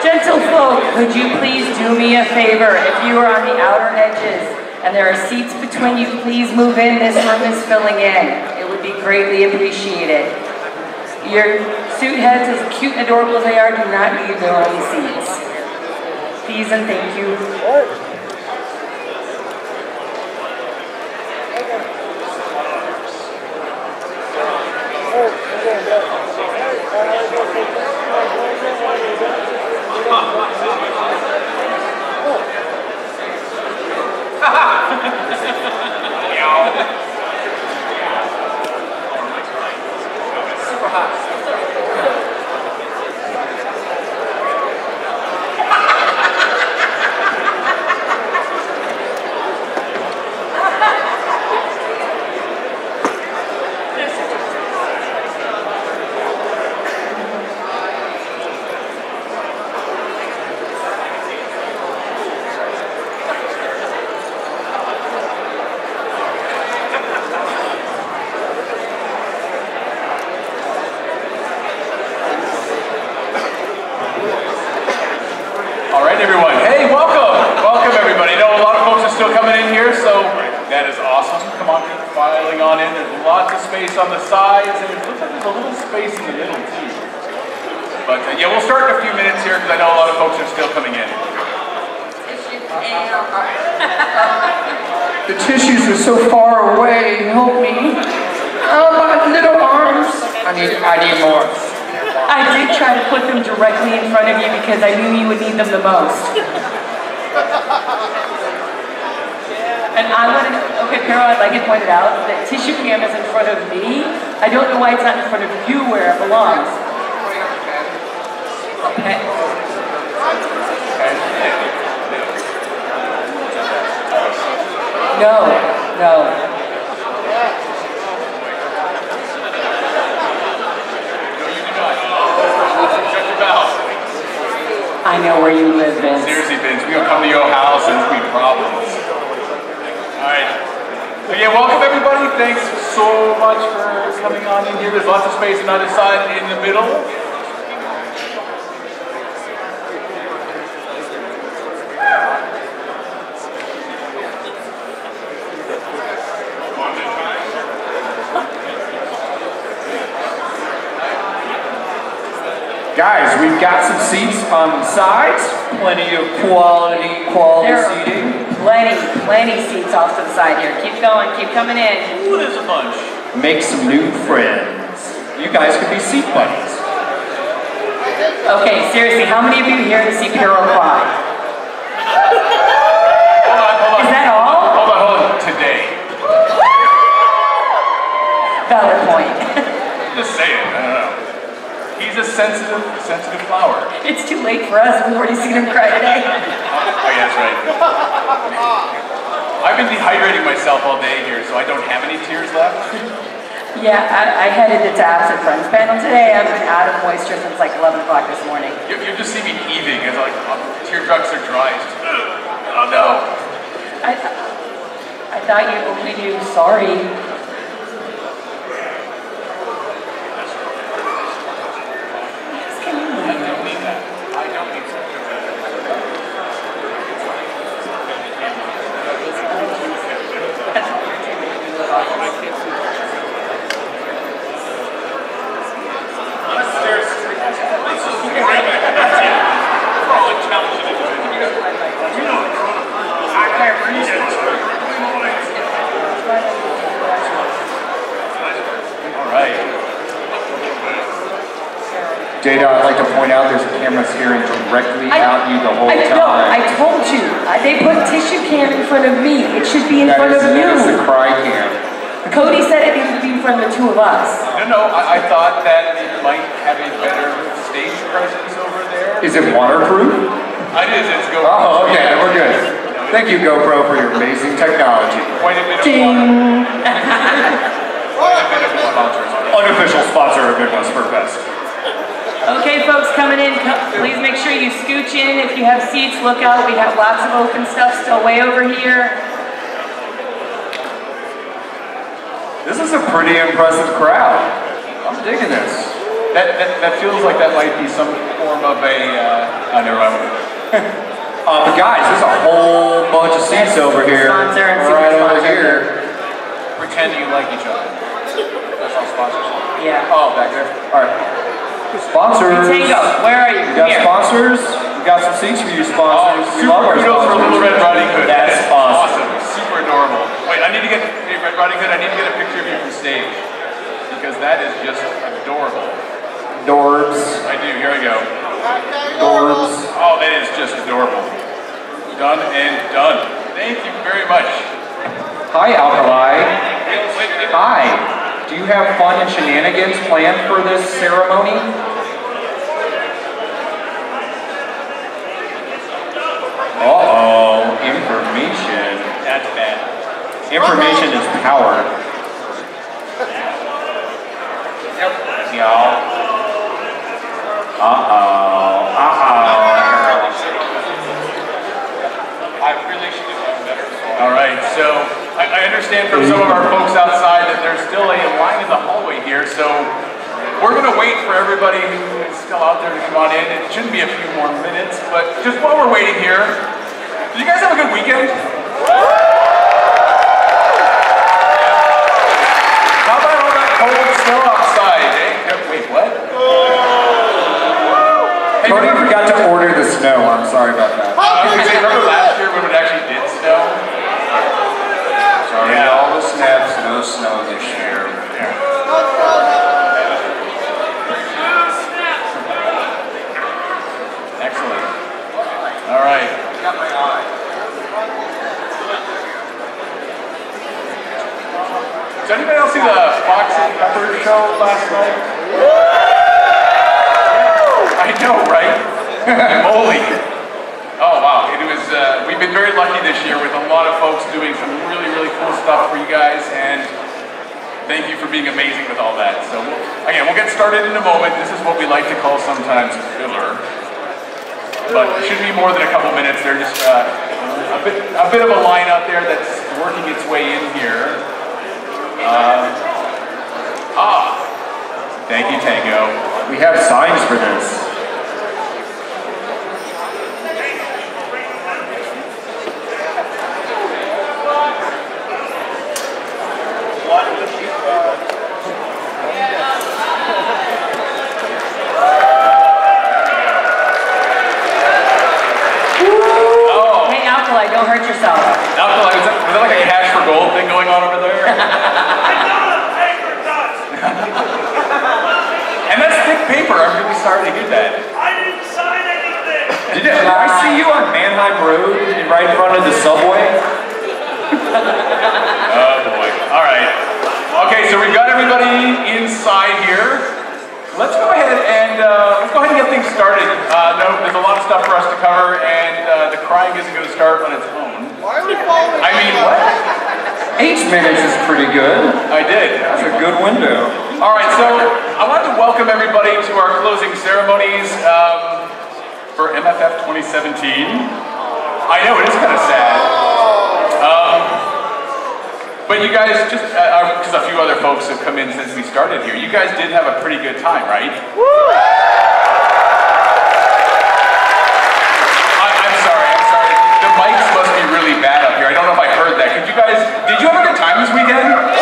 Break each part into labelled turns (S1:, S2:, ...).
S1: Gentlefolk, could you please do me a favor? If you are on the outer edges and there are seats between you, please move in. This room is filling in. It would be greatly appreciated. Your suit heads, as cute and adorable as they are, do not need their own seats. Please and thank you.
S2: Super hot.
S3: Everyone, hey, welcome everybody. I know a lot of folks are still coming in here, so that is awesome. Come on, keep filing on in. There's lots of space on the sides, and it looks like there's a little space in the middle too. But yeah, we'll start in a few minutes here because I know a lot of folks are still coming in.
S4: The tissues are so far away. Help me. Oh, my little arms. I need more.
S1: I did try to put them directly in front of you because I knew you would need them the most. And I wanted to, okay, Pero, I'd like it pointed out that tissue cam is in front of me. I don't know why it's not in front of you where it belongs. Okay. No. I know where you live, Vince.
S3: Seriously, Vince, we don't come to your house and there's be problems. Alright. Again, welcome everybody. Thanks so much for coming on in here. There's lots of space on either side in the middle.
S4: Guys, we've got some seats on the sides. Plenty of quality seating.
S1: Plenty seats off to the side here. Keep going, keep coming in.
S3: Ooh, there's a bunch.
S4: Make some new friends. You guys could be seat buddies.
S1: Okay, seriously, how many of you here to see Pero cry?
S3: Hold on.
S1: Is that all?
S3: Hold on. Today.
S1: Valid point.
S3: Just saying, I don't know. He's a sensitive flower.
S1: It's too late for us. We've already seen him cry today.
S3: Oh yeah, that's right. I've been dehydrating myself all day here, so I don't have any tears left.
S1: Yeah, I headed to Absent Friends panel today. I've been out of moisture since like 11 o'clock this morning.
S3: You just see me heaving as like teardrops are dry. Oh no!
S1: I thought you only knew sorry.
S4: Data, I'd like to point out there's a camera staring directly at you the whole time.
S1: No, I told you. They put tissue cam in front of me. It should be in front of you.
S4: That is the cry cam.
S1: Cody said it needed to be in front of the two of us.
S3: No, I thought that it might have a better stage presence over there.
S4: Is it waterproof?
S3: It is, it's GoPro.
S4: Oh, okay, then we're good. Thank you, GoPro, for your amazing technology.
S1: Ding!
S4: Unofficial sponsor of Midwest Fur Fest.
S1: Okay, folks coming in, please make sure you scooch in. If you have seats, look out. We have lots of open stuff still way over here.
S4: This is a pretty impressive crowd. I'm digging this.
S3: That feels like that might be some form of a, never mind.
S4: But guys, there's a whole bunch of seats over here.
S1: Sponsor and super
S4: Right over
S1: sponsor.
S4: here.
S3: Pretend you like each other. That's all sponsors.
S1: Yeah.
S3: Oh, back there.
S4: All right. Sponsors.
S1: Tango, where are you?
S4: We got
S1: Here.
S4: sponsors. We got some seats for you sponsors. We
S3: Super
S4: love our
S3: kudos for
S4: sponsors.
S3: Little Red Riding Hood.
S4: That's
S3: That is
S4: awesome.
S3: Super adorable. Wait, I need to get, hey, Red Riding Hood, I need to get a picture of you from stage. Because that is just adorable.
S4: Dorbs.
S3: I do, here we go.
S4: Dorbs.
S3: Oh, that is just adorable. Done and done. Thank you very much.
S4: Hi, Alkali. Hi. Do you have fun and shenanigans planned for this ceremony? Uh-oh, information.
S3: That's bad.
S4: Information is power. Y'all.
S3: I really should have done better. All right, so I understand from some of our folks outside that there's still a line in the hallway here, so we're going to wait for everybody who is still out there to come on in. It shouldn't be a few more minutes, but just while we're waiting here, did you guys have a good weekend? How about all that cold snow outside, eh? Wait, what? Hey,
S4: Cody forgot to order the snow. I'm sorry about that.
S3: Remember last year when it actually did snow?
S4: Sorry, all the snaps, no snow this year.
S3: Excellent. All right.
S4: Got my eye.
S3: Did anybody else see the Fox and Pepper show last night? I know, right? Holy. Oh, wow. It was, we've been very lucky this year with a lot of folks doing some really, really cool stuff for you guys, and thank you for being amazing with all that. So, again, we'll get started in a moment. This is what we like to call sometimes filler. But it shouldn't be more than a couple minutes. There's just a bit of a line out there that's working its way in here. Thank you, Tango.
S4: We have signs for this.
S1: Hey, Alkali, don't hurt yourself.
S3: Was that like a cash for gold thing going on over there? And that's thick paper. I'm really sorry to hear that.
S2: I didn't sign anything!
S4: Did I see you on Manheim Road right in front of the subway?
S3: Oh boy. All right. Okay, so we've got everybody inside here. Let's go ahead and get things started. No, there's a lot of stuff for us to cover, and the crying isn't going to start on its own.
S2: Why are we following?
S3: I mean, what?
S4: 8 minutes is pretty good.
S3: I did.
S4: That's a good window.
S3: All right, so I want to welcome everybody to our closing ceremonies for MFF 2017. I know, it is kind of sad. But you guys, just because a few other folks have come in since we started here, you guys did have a pretty good time, right? I'm sorry. The mics must be really bad up here. I don't know if I heard that. Did you have a good time this weekend? I'm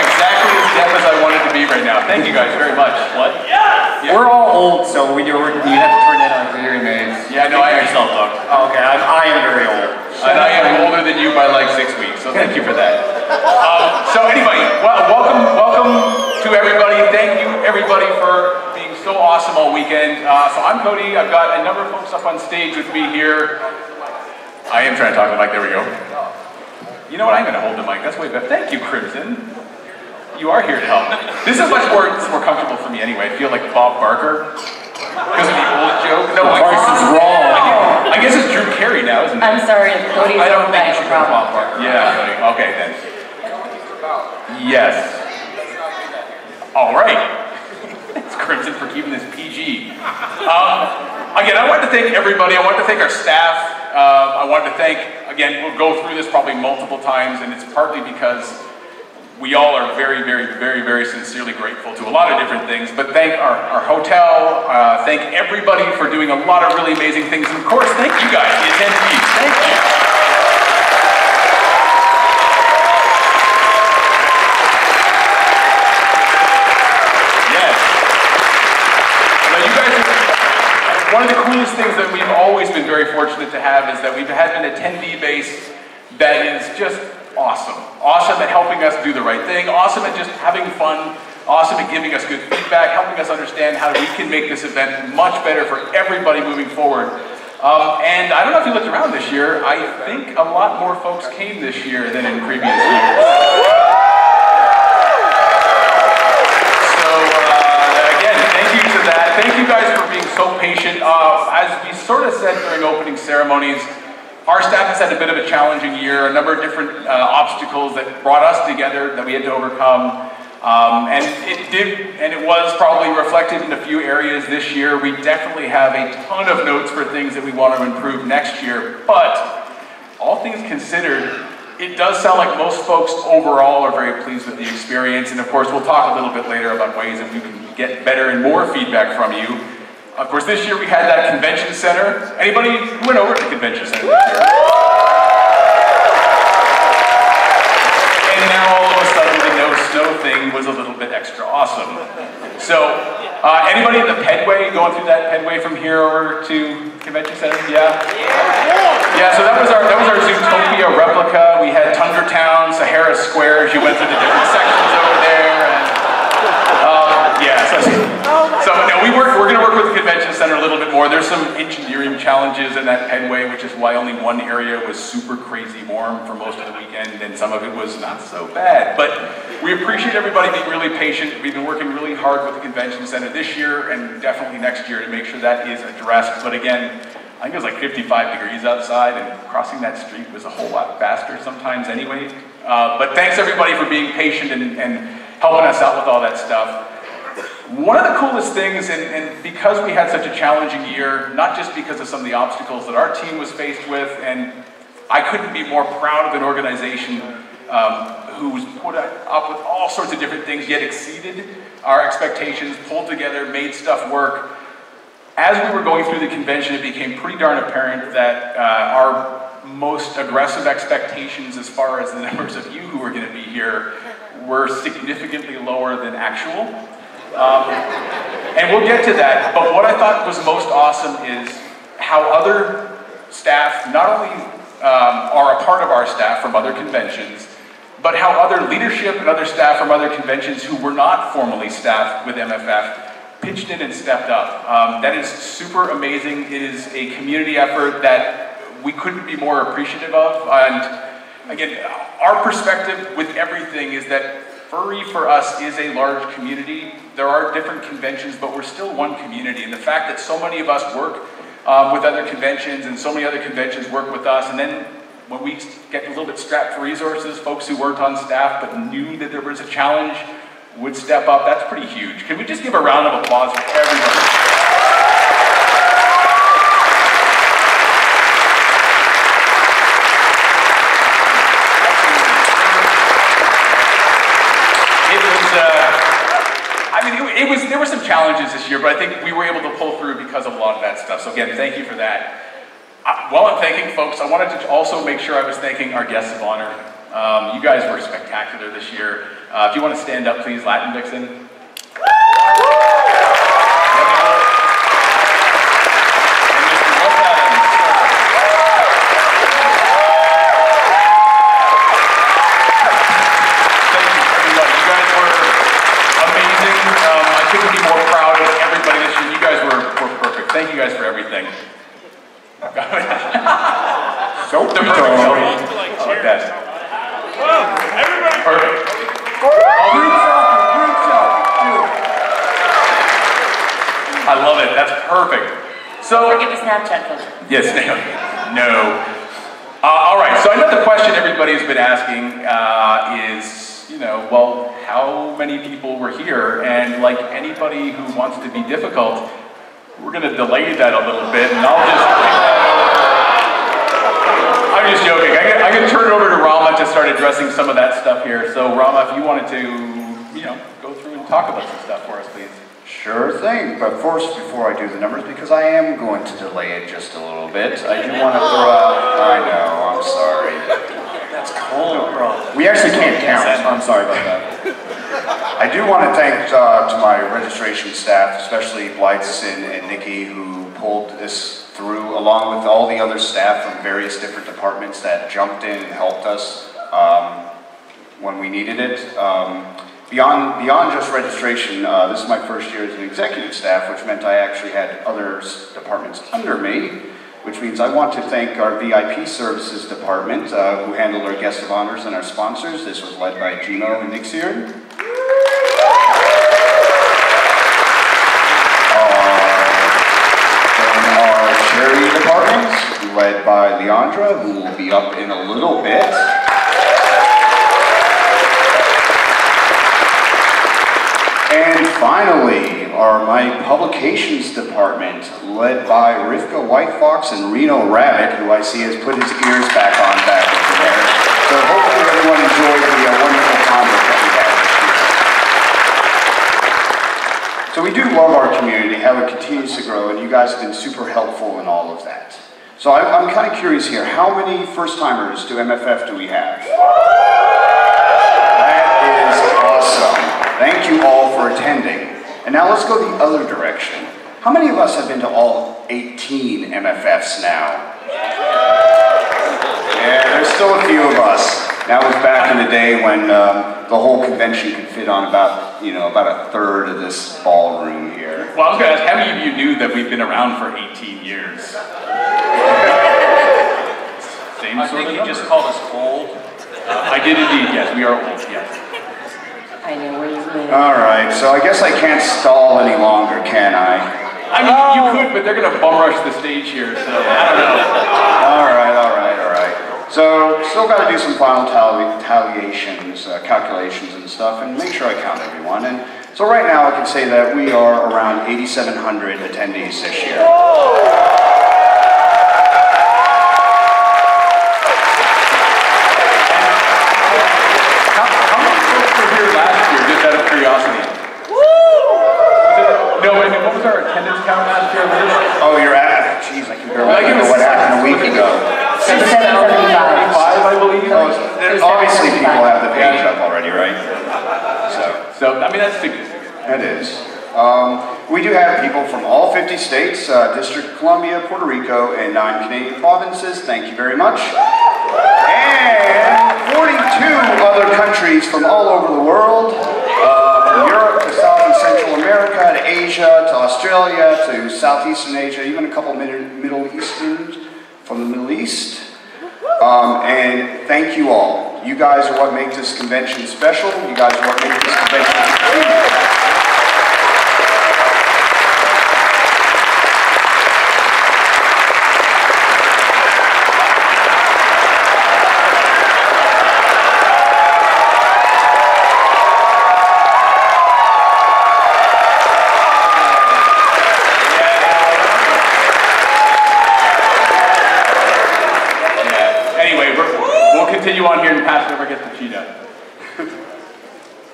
S3: exactly as deaf as I wanted to be right now. Thank you guys very much. What?
S2: Yes!
S3: Yeah.
S4: We're all old, so you have to turn in on hearing aids.
S3: Yeah, no, I yourself, Doc.
S4: Okay, I am very old.
S3: And I am older than you by like 6 weeks, so thank you for that. So anyway, welcome to everybody. Thank you everybody for being so awesome all weekend. So I'm Cody. I've got a number of folks up on stage with me here. I am trying to talk to the mic. There we go. You know what? I'm going to hold the mic. That's way better. Thank you, Crimson. You are here to help. This is much more comfortable for me anyway. I feel like Bob Barker. Because of the old joke. No,
S4: Carson's wrong.
S3: I guess it's Drew Carey now, isn't it?
S1: I'm sorry, Cody's
S3: I don't think
S1: I
S3: you
S1: have
S3: should
S1: a
S3: go
S1: problem.
S3: Bob Barker. Yeah, okay then. Yes. All right. It's Crimson for keeping this PG. Again, I want to thank everybody. I want to thank our staff. I want to thank, again, we'll go through this probably multiple times, and it's partly because we all are very, very, very, very sincerely grateful to a lot of different things, but thank our hotel, thank everybody for doing a lot of really amazing things, and of course, thank you guys, the attendees, thank you. Yes. Now you guys, one of the coolest things that we've always been very fortunate to have is that we've had an attendee base that is just awesome. Awesome at helping us do the right thing, awesome at just having fun, awesome at giving us good feedback, helping us understand how we can make this event much better for everybody moving forward. And I don't know if you looked around this year, I think a lot more folks came this year than in previous years. So again, thank you to that. Thank you guys for being so patient. As we sort of said during opening ceremonies, our staff has had a bit of a challenging year, a number of different obstacles that brought us together that we had to overcome. And it was probably reflected in a few areas this year. We definitely have a ton of notes for things that we want to improve next year, but all things considered, it does sound like most folks overall are very pleased with the experience. And of course, we'll talk a little bit later about ways that we can get better and more feedback from you. Of course, this year we had that convention center. Anybody who went over to the convention center this year? And now all of a sudden the no snow thing was a little bit extra awesome. So, anybody in the pedway, going through that pedway from here over to convention center? Yeah? Yeah, so that was our Zootopia replica. We had Tundra Town, Sahara Squares. You went through the different sections over there. And, so no, we're going to work with the convention center a little bit more. There's some engineering challenges in that pedway, which is why only one area was super crazy warm for most of the weekend, and some of it was not so bad. But we appreciate everybody being really patient. We've been working really hard with the convention center this year and definitely next year to make sure that is addressed. But again, I think it was like 55 degrees outside, and crossing that street was a whole lot faster sometimes anyway. But thanks everybody for being patient and helping us out with all that stuff. One of the coolest things, and because we had such a challenging year, not just because of some of the obstacles that our team was faced with, and I couldn't be more proud of an organization who was put up with all sorts of different things, yet exceeded our expectations, pulled together, made stuff work. As we were going through the convention, it became pretty darn apparent that our most aggressive expectations as far as the numbers of you who were going to be here were significantly lower than actual. And we'll get to that, but what I thought was most awesome is how other staff not only are a part of our staff from other conventions, but how other leadership and other staff from other conventions who were not formally staffed with MFF pitched in and stepped up. That is super amazing. It is a community effort that we couldn't be more appreciative of. And again, our perspective with everything is that Furry for us is a large community. There are different conventions, but we're still one community. And the fact that so many of us work with other conventions and so many other conventions work with us, and then when we get a little bit strapped for resources, folks who weren't on staff but knew that there was a challenge would step up, that's pretty huge. Can we just give a round of applause for everybody? There were some challenges this year, but I think we were able to pull through because of a lot of that stuff. So again, thank you for that. While I'm thanking folks, I wanted to also make sure I was thanking our guests of honor. You guys were spectacular this year. If you want to stand up, please, Latin Vixen. Thank you guys for everything. So the perfect everybody. Perfect. I love it. That's perfect. So
S1: don't forget the Snapchat filter.
S3: Yes, no. All right. So I know the question everybody's been asking is, well, how many people were here? And like anybody who wants to be difficult, we're going to delay that a little bit, and I'll just... I I'm just joking. I'm going to turn it over to Rama to start addressing some of that stuff here. So Rama, if you wanted to, go through and talk about some stuff for us, please.
S5: Sure thing, but first, before I do the numbers, because I am going to delay it just a little bit, I do want to throw out, I know, I'm sorry.
S2: That's cold, bro.
S5: We actually can't count, I'm sorry about that. I do want to thank to my registration staff, especially Blytheson and Nikki, who pulled this through, along with all the other staff from various different departments that jumped in and helped us when we needed it. Beyond just registration, this is my first year as an executive staff, which meant I actually had other departments under me, which means I want to thank our VIP services department, who handled our guest of honors and our sponsors. This was led by Gino and Nixier. Our charity department, led by Leandra, who will be up in a little bit. And finally, my publications department, led by Rivka Whitefox and Reno Rabbit, who I see has put his ears back on back over there. So hopefully everyone enjoyed the wonderful content that we had this year. So we do love our community, how it continues to grow, and you guys have been super helpful in all of that. So I'm kind of curious here, how many first-timers to MFF do we have? That is awesome. Thank you all for attending. And now let's go the other direction. How many of us have been to all 18 MFFs now? Yeah, there's still a few of us. That was back in the day when the whole convention could fit on about a third of this ballroom here.
S3: Well, I was going to ask, how many of you knew that we've been around for 18 years? Same
S2: I
S3: sort
S2: think
S3: of
S2: you just called us old.
S3: I did indeed, yes. We are old, yes.
S1: I know where you live.
S5: All right, so I guess I can't stall any longer, can I?
S3: I mean, you could, but they're going to bum rush the stage here, so I don't know.
S5: All right. So, still got to do some final calculations and stuff, and make sure I count everyone. And so right now I can say that we are around 8,700 attendees this year.
S3: How many folks were here last year, just out of curiosity? No, I mean, what was our attendance count last year?
S5: Oh, you're at, geez, I can barely remember what happened a week ago.
S1: 775.
S3: I believe.
S5: Obviously people have the page up already, right?
S3: So I mean, that's significant.
S5: It is. We do have people from all 50 states, District of Columbia, Puerto Rico, and 9 Canadian provinces. Thank you very much. And 42 other countries from all over the world, from Europe to South and Central America, to Asia, to Australia, to Southeastern Asia, even a couple Middle Easterns from the Middle East. And thank you all. You guys are what make this convention special. You guys are what make this convention special.
S3: Continue on here and pass it over against the Cheetah.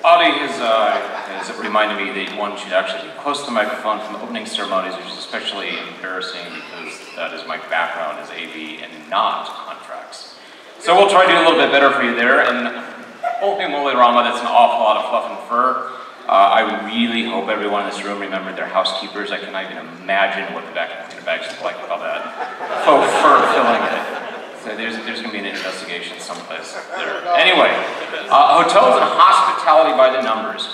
S2: Audie has reminded me that one should actually be close to the microphone from the opening ceremonies, which is especially embarrassing because that is my background as AV and not contracts. So we'll try to do a little bit better for you there. And holy moly, Rama, that's an awful lot of fluff and fur. I really hope everyone in this room remembered their housekeepers. I cannot even imagine what the back of the bags look like with all that faux fur filling it. So there's going to be an investigation someplace there. Anyway, hotels and hospitality by the numbers.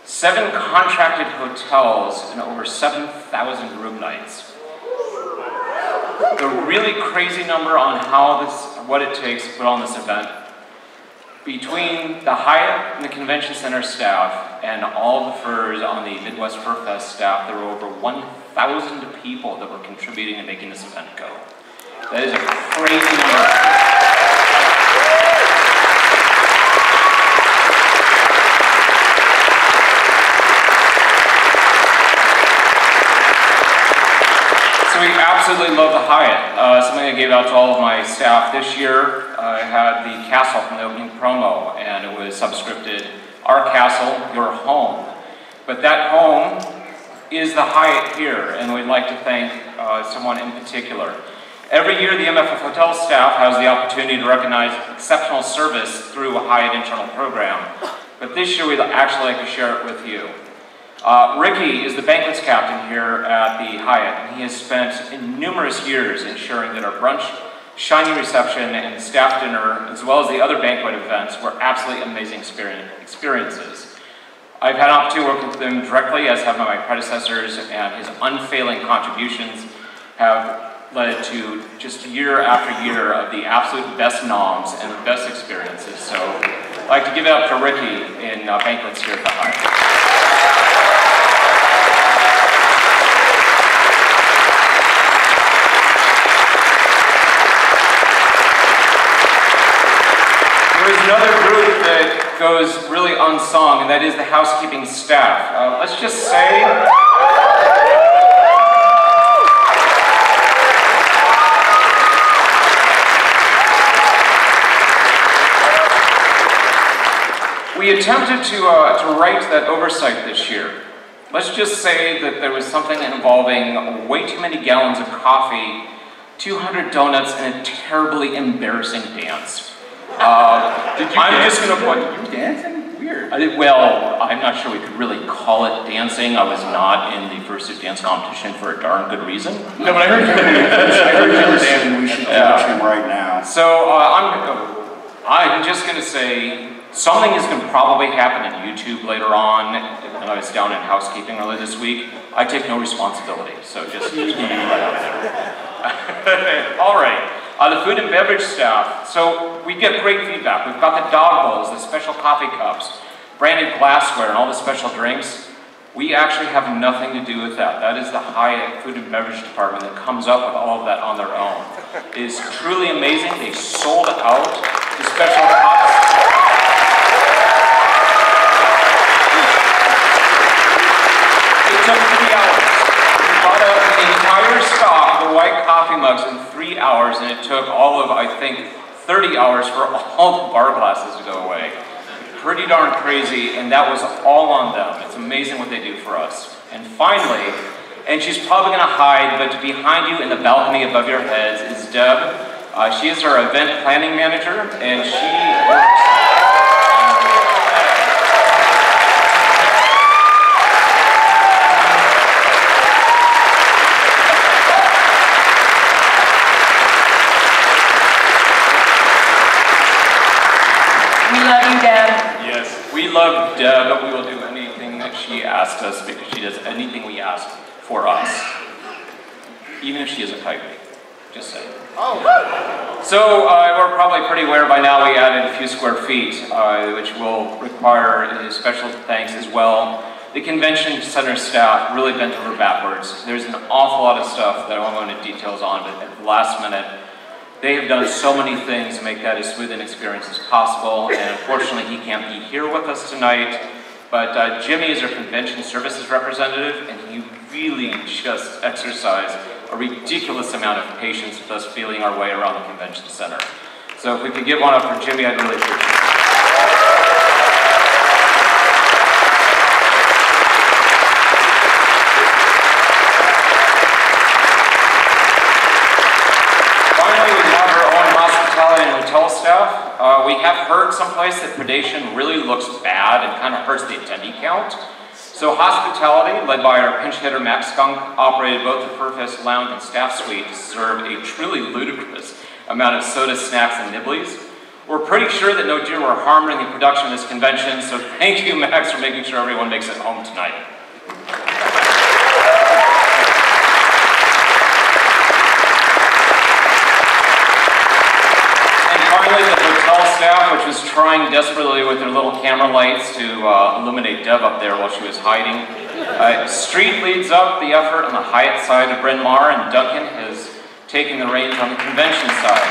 S2: 7 contracted hotels and over 7,000 room nights. The really crazy number on what it takes to put on this event. Between the Hyatt and the Convention Center staff and all the furs on the Midwest Fur Fest staff, there were over 1,000 people that were contributing and making this event go. That is a crazy number. So we absolutely absolutely love the Hyatt. Something I gave out to all of my staff this year. I had the castle from the opening promo, and it was subscripted, "Our castle, your home." But that home is the Hyatt here, and we'd like to thank someone in particular. Every year, the MFF hotel staff has the opportunity to recognize exceptional service through a Hyatt internal program. But this year, we'd actually like to share it with you. Ricky is the banquets captain here at the Hyatt, and he has spent numerous years ensuring that our brunch, shiny reception, and staff dinner, as well as the other banquet events, were absolutely amazing experiences. I've had an opportunity to work with him directly, as have my predecessors, and his unfailing contributions have led to just year after year of the absolute best noms and the best experiences. So I'd like to give it up to Ricky in banquets here at the Hyatt. There is another group that goes really unsung, and that is the housekeeping staff. Let's just say, we attempted to write that oversight this year. Let's just say that there was something involving way too many gallons of coffee, 200 donuts, and a terribly embarrassing dance. I'm just going to put...
S3: You dancing? Weird.
S2: Well, I'm not sure we could really call it dancing. I was not in the Fursuit dance competition for a darn good reason.
S3: No, but I heard you were dancing.
S5: We should watch him right now.
S2: So I'm just going to say something is going to probably happen on YouTube later on. When I was down in housekeeping earlier this week, I take no responsibility. So just keep it right out there. All right. The food and beverage staff, so we get great feedback. We've got the dog bowls, the special coffee cups, branded glassware, and all the special drinks. We actually have nothing to do with that. That is the Hyatt food and beverage department that comes up with all of that on their own. It is truly amazing. They sold out the special cups. It took 3 hours. We bought out the entire stock of the white coffee mugs in 3 hours, and it took all of, I think, 30 hours for all the bar glasses to go away. Pretty darn crazy, and that was all on them. It's amazing what they do for us. And finally, and she's probably going to hide, but behind you in the balcony above your heads is Deb. She is our event planning manager, and she works... We love Deb, but we will do anything that she asks us because she does anything we ask for us. Even if she is a type B. Just saying. Oh. So we're probably pretty aware by now we added a few square feet, which will require a special thanks as well. The convention center staff really bent over backwards. There's an awful lot of stuff that I won't go into details on, but at the last minute, they have done so many things to make that as smooth an experience as possible, and unfortunately he can't be here with us tonight, but Jimmy is our convention services representative, and he really just exercised a ridiculous amount of patience with us feeling our way around the convention center. So if we could give one up for Jimmy, I'd really appreciate it. Hotel staff, we have heard someplace that predation really looks bad and kind of hurts the attendee count. So hospitality, led by our pinch hitter Matt Skunk, operated both the Furfest Lounge and Staff Suite to serve a truly ludicrous amount of soda, snacks, and nibblies. We're pretty sure that no deer were harmed during the production of this convention, so thank you, Max, for making sure everyone makes it home tonight. Finally, the hotel staff, which was trying desperately with their little camera lights to illuminate Deb up there while she was hiding. Street leads up the effort on the Hyatt side of Bryn Mawr, and Duncan has taken the reins on the convention side.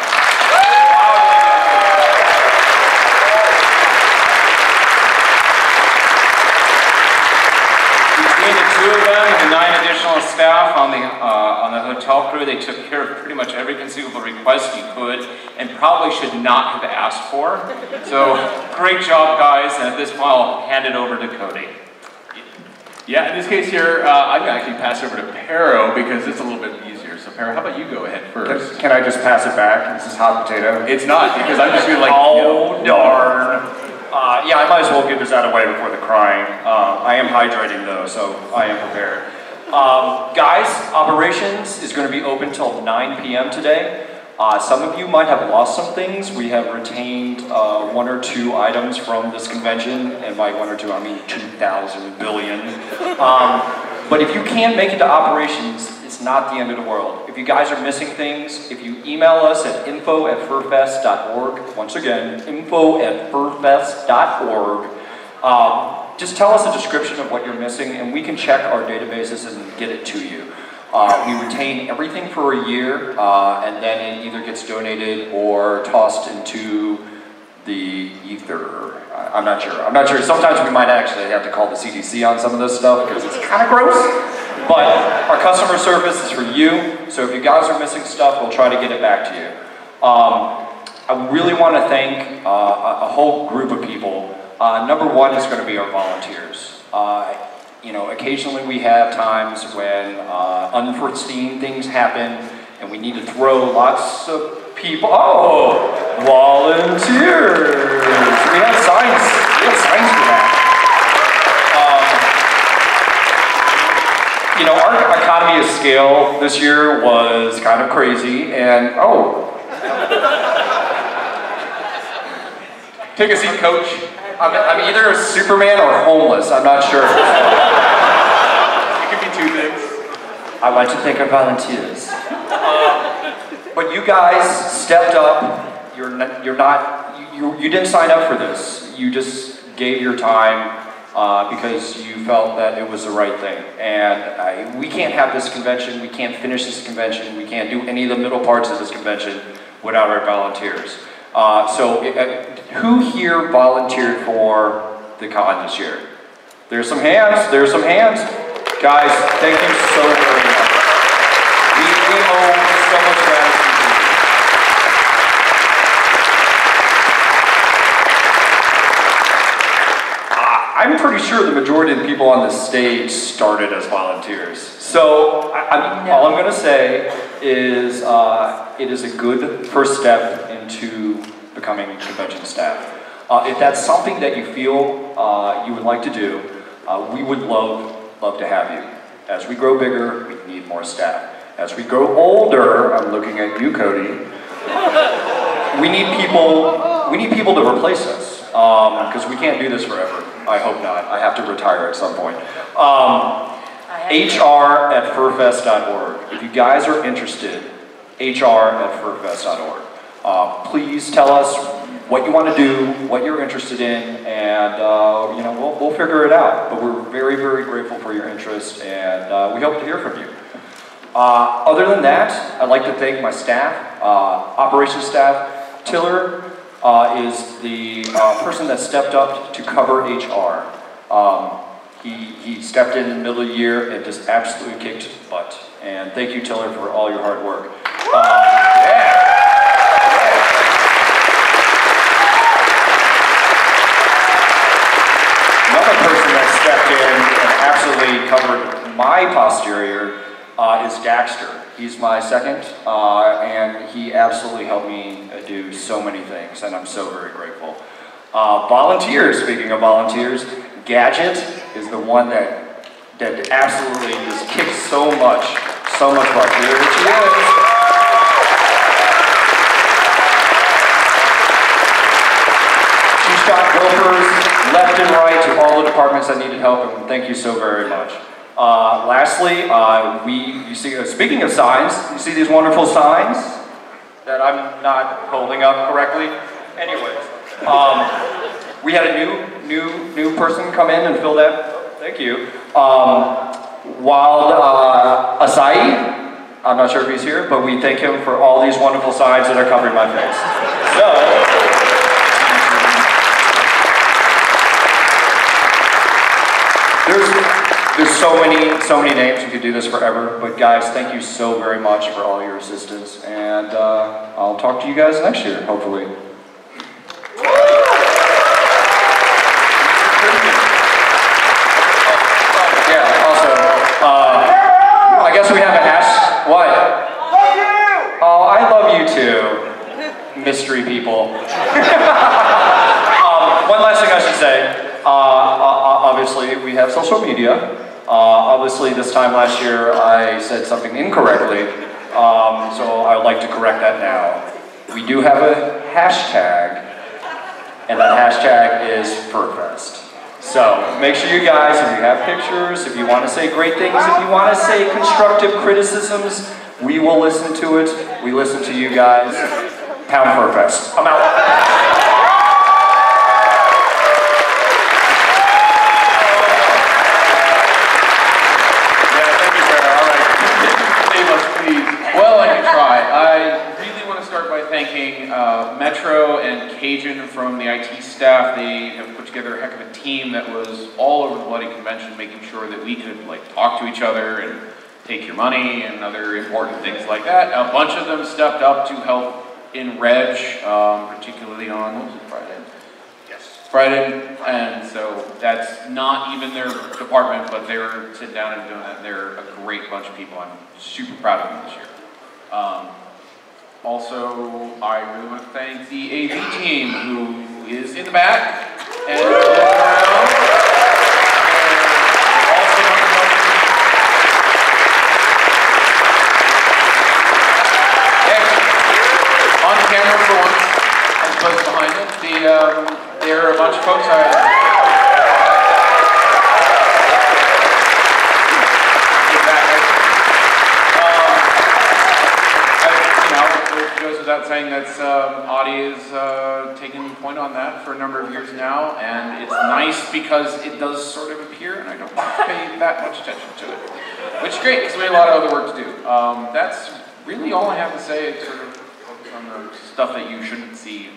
S2: Between the 2 of them and the 9 additional staff on the hotel crew. They took care of pretty much every conceivable request you could and probably should not have asked for. So great job, guys. And at this point, I'll hand it over to Cody.
S3: Yeah, in this case here, I'm going to actually pass over to Pero because it's a little bit easier. So Pero, how about you go ahead first?
S5: Can I just pass it back? This is hot potato.
S3: It's not, because I'm just going to like,
S6: oh, darn. Yeah, I might as well get this out of the way before the crying. I am hydrating though, so I am prepared. Guys, operations is going to be open till 9 p.m. today. Some of you might have lost some things. We have retained 1 or 2 items from this convention, and by 1 or 2 I mean 2,000 billion. But if you can't make it to operations, it's not the end of the world. If you guys are missing things, if you email us at info@furfest.org, once again, info@furfest.org, just tell us a description of what you're missing, and we can check our databases and get it to you. We retain everything for a year, and then it either gets donated or tossed into the ether. I'm not sure. Sometimes we might actually have to call the CDC on some of this stuff because it's kind of gross. But our customer service is for you, so if you guys are missing stuff, we'll try to get it back to you. I really want to thank a whole group of people. Number 1 is going to be our volunteers. You know, occasionally we have times when unforeseen things happen and we need to throw lots of people. Oh, volunteers! We have signs for that. You know, our economy of scale this year was kind of crazy, and
S3: take a seat, Coach.
S6: I'm either a Superman or homeless, I'm not sure.
S3: It could be 2 things.
S6: I like to think of volunteers. But you guys stepped up. You didn't sign up for this. You just gave your time because you felt that it was the right thing. And we can't have this convention, we can't finish this convention, we can't do any of the middle parts of this convention without our volunteers. Who here volunteered for the con this year? There's some hands. Guys, thank you so very much. We owe so much gratitude to you. I'm pretty sure the majority of the people on this stage started as volunteers. So all I'm going to say is it is a good first step into becoming convention staff. If that's something that you feel you would like to do, we would love to have you. As we grow bigger, we need more staff. As we grow older, I'm looking at you, Cody. We need people to replace us because we can't do this forever. I hope not. I have to retire at some point. HR@furfest.org. If you guys are interested, HR@furfest.org. Please tell us what you want to do, what you're interested in, and you know, we'll figure it out. But we're very, very grateful for your interest, and we hope to hear from you. Other than that, I'd like to thank my staff, operations staff. Tiller is the person that stepped up to cover HR. He stepped in the middle of the year and just absolutely kicked butt. And thank you, Tiller, for all your hard work. Another person that stepped in and absolutely covered my posterior is Daxter. He's my second, and he absolutely helped me do so many things, and I'm so very grateful. Volunteers, speaking of volunteers, Gadget is the one that absolutely just kicks so much butt. Here she is. She's got gophers left and right to all the departments that needed help, and thank you so very much. Lastly, you see, speaking of signs, you see these wonderful signs that I'm not holding up correctly? Anyways, we had a new person come in and fill that, thank you. Wild Asai, I'm not sure if he's here, but we thank him for all these wonderful signs that are covering my face. So, there's so many names. We could do this forever. But guys, thank you so very much for all your assistance. And I'll talk to you guys next year, hopefully. Yeah, also, I guess we have a hash. What? Love you! Oh, I love you too, mystery people. One last thing I should say. Obviously, we have social media. Obviously, this time last year, I said something incorrectly. So I would like to correct that now. We do have a hashtag, and that hashtag is FurFest. So make sure you guys, if you have pictures, if you want to say great things, if you want to say constructive criticisms, we will listen to it. We listen to you guys. Pound FurFest. I'm out.
S3: Well, I can try. I really want to start by thanking Metro and Cajun from the IT staff. They have put together a heck of a team that was all over the bloody convention, making sure that we could talk to each other and take your money and other important things like that. A bunch of them stepped up to help in Reg, particularly on, what was it, Friday? Yes. Friday, and so that's not even their department, but they were sitting down and doing that. They're a great bunch of people. I'm super proud of them this year. Also, I really want to thank the AV team who is in the back and around. On camera for once, as opposed to behind it. There are a bunch of folks goes without saying that's Audie is taking point on that for a number of years now, and it's nice because it does sort of appear, and I don't pay that much attention to it, which is great because we have a lot of other work to do. That's really all I have to say. It's sort of focus on the stuff that you shouldn't see.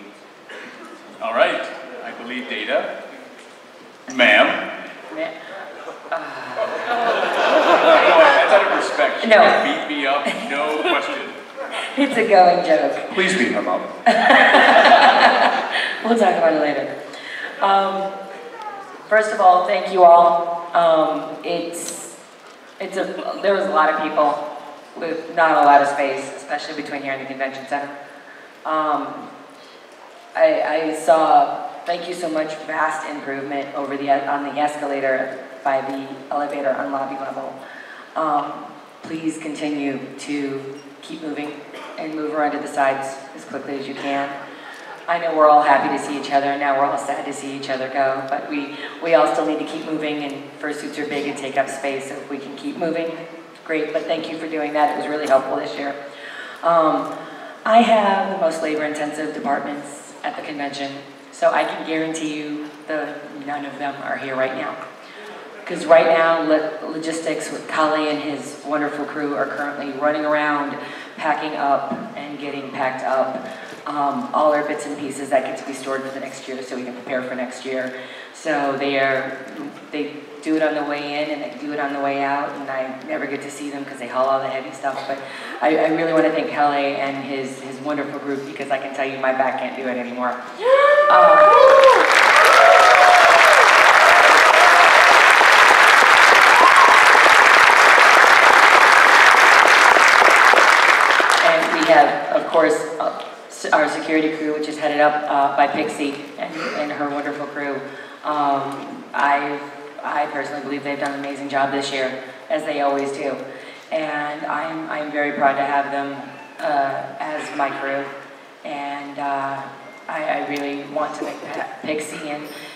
S3: All right, I believe Data, ma'am. That's out of respect.
S1: No.
S3: Beat me up, no question.
S1: It's a going joke.
S6: Please beat him up.
S1: We'll talk about it later. First of all, thank you all. There was a lot of people with not a lot of space, especially between here and the convention center. I saw, thank you so much, vast improvement over on the escalator by the elevator on lobby level. Please continue to keep moving and move around to the sides as quickly as you can. I know we're all happy to see each other, now we're all sad to see each other go, but we all still need to keep moving, and fursuits are big and take up space, so if we can keep moving, great, but thank you for doing that. It was really helpful this year. I have the most labor-intensive departments at the convention, so I can guarantee you none of them are here right now. Because right now, logistics with Kali and his wonderful crew are currently running around, packing up and getting packed up. All our bits and pieces that get to be stored for the next year so we can prepare for next year. So they do it on the way in and they do it on the way out, and I never get to see them because they haul all the heavy stuff. But I really want to thank Kali and his wonderful group, because I can tell you my back can't do it anymore. We have, of course, our security crew, which is headed up by Pixie and her wonderful crew. I personally believe they've done an amazing job this year, as they always do. And I'm very proud to have them as my crew. And I really want to thank Pixie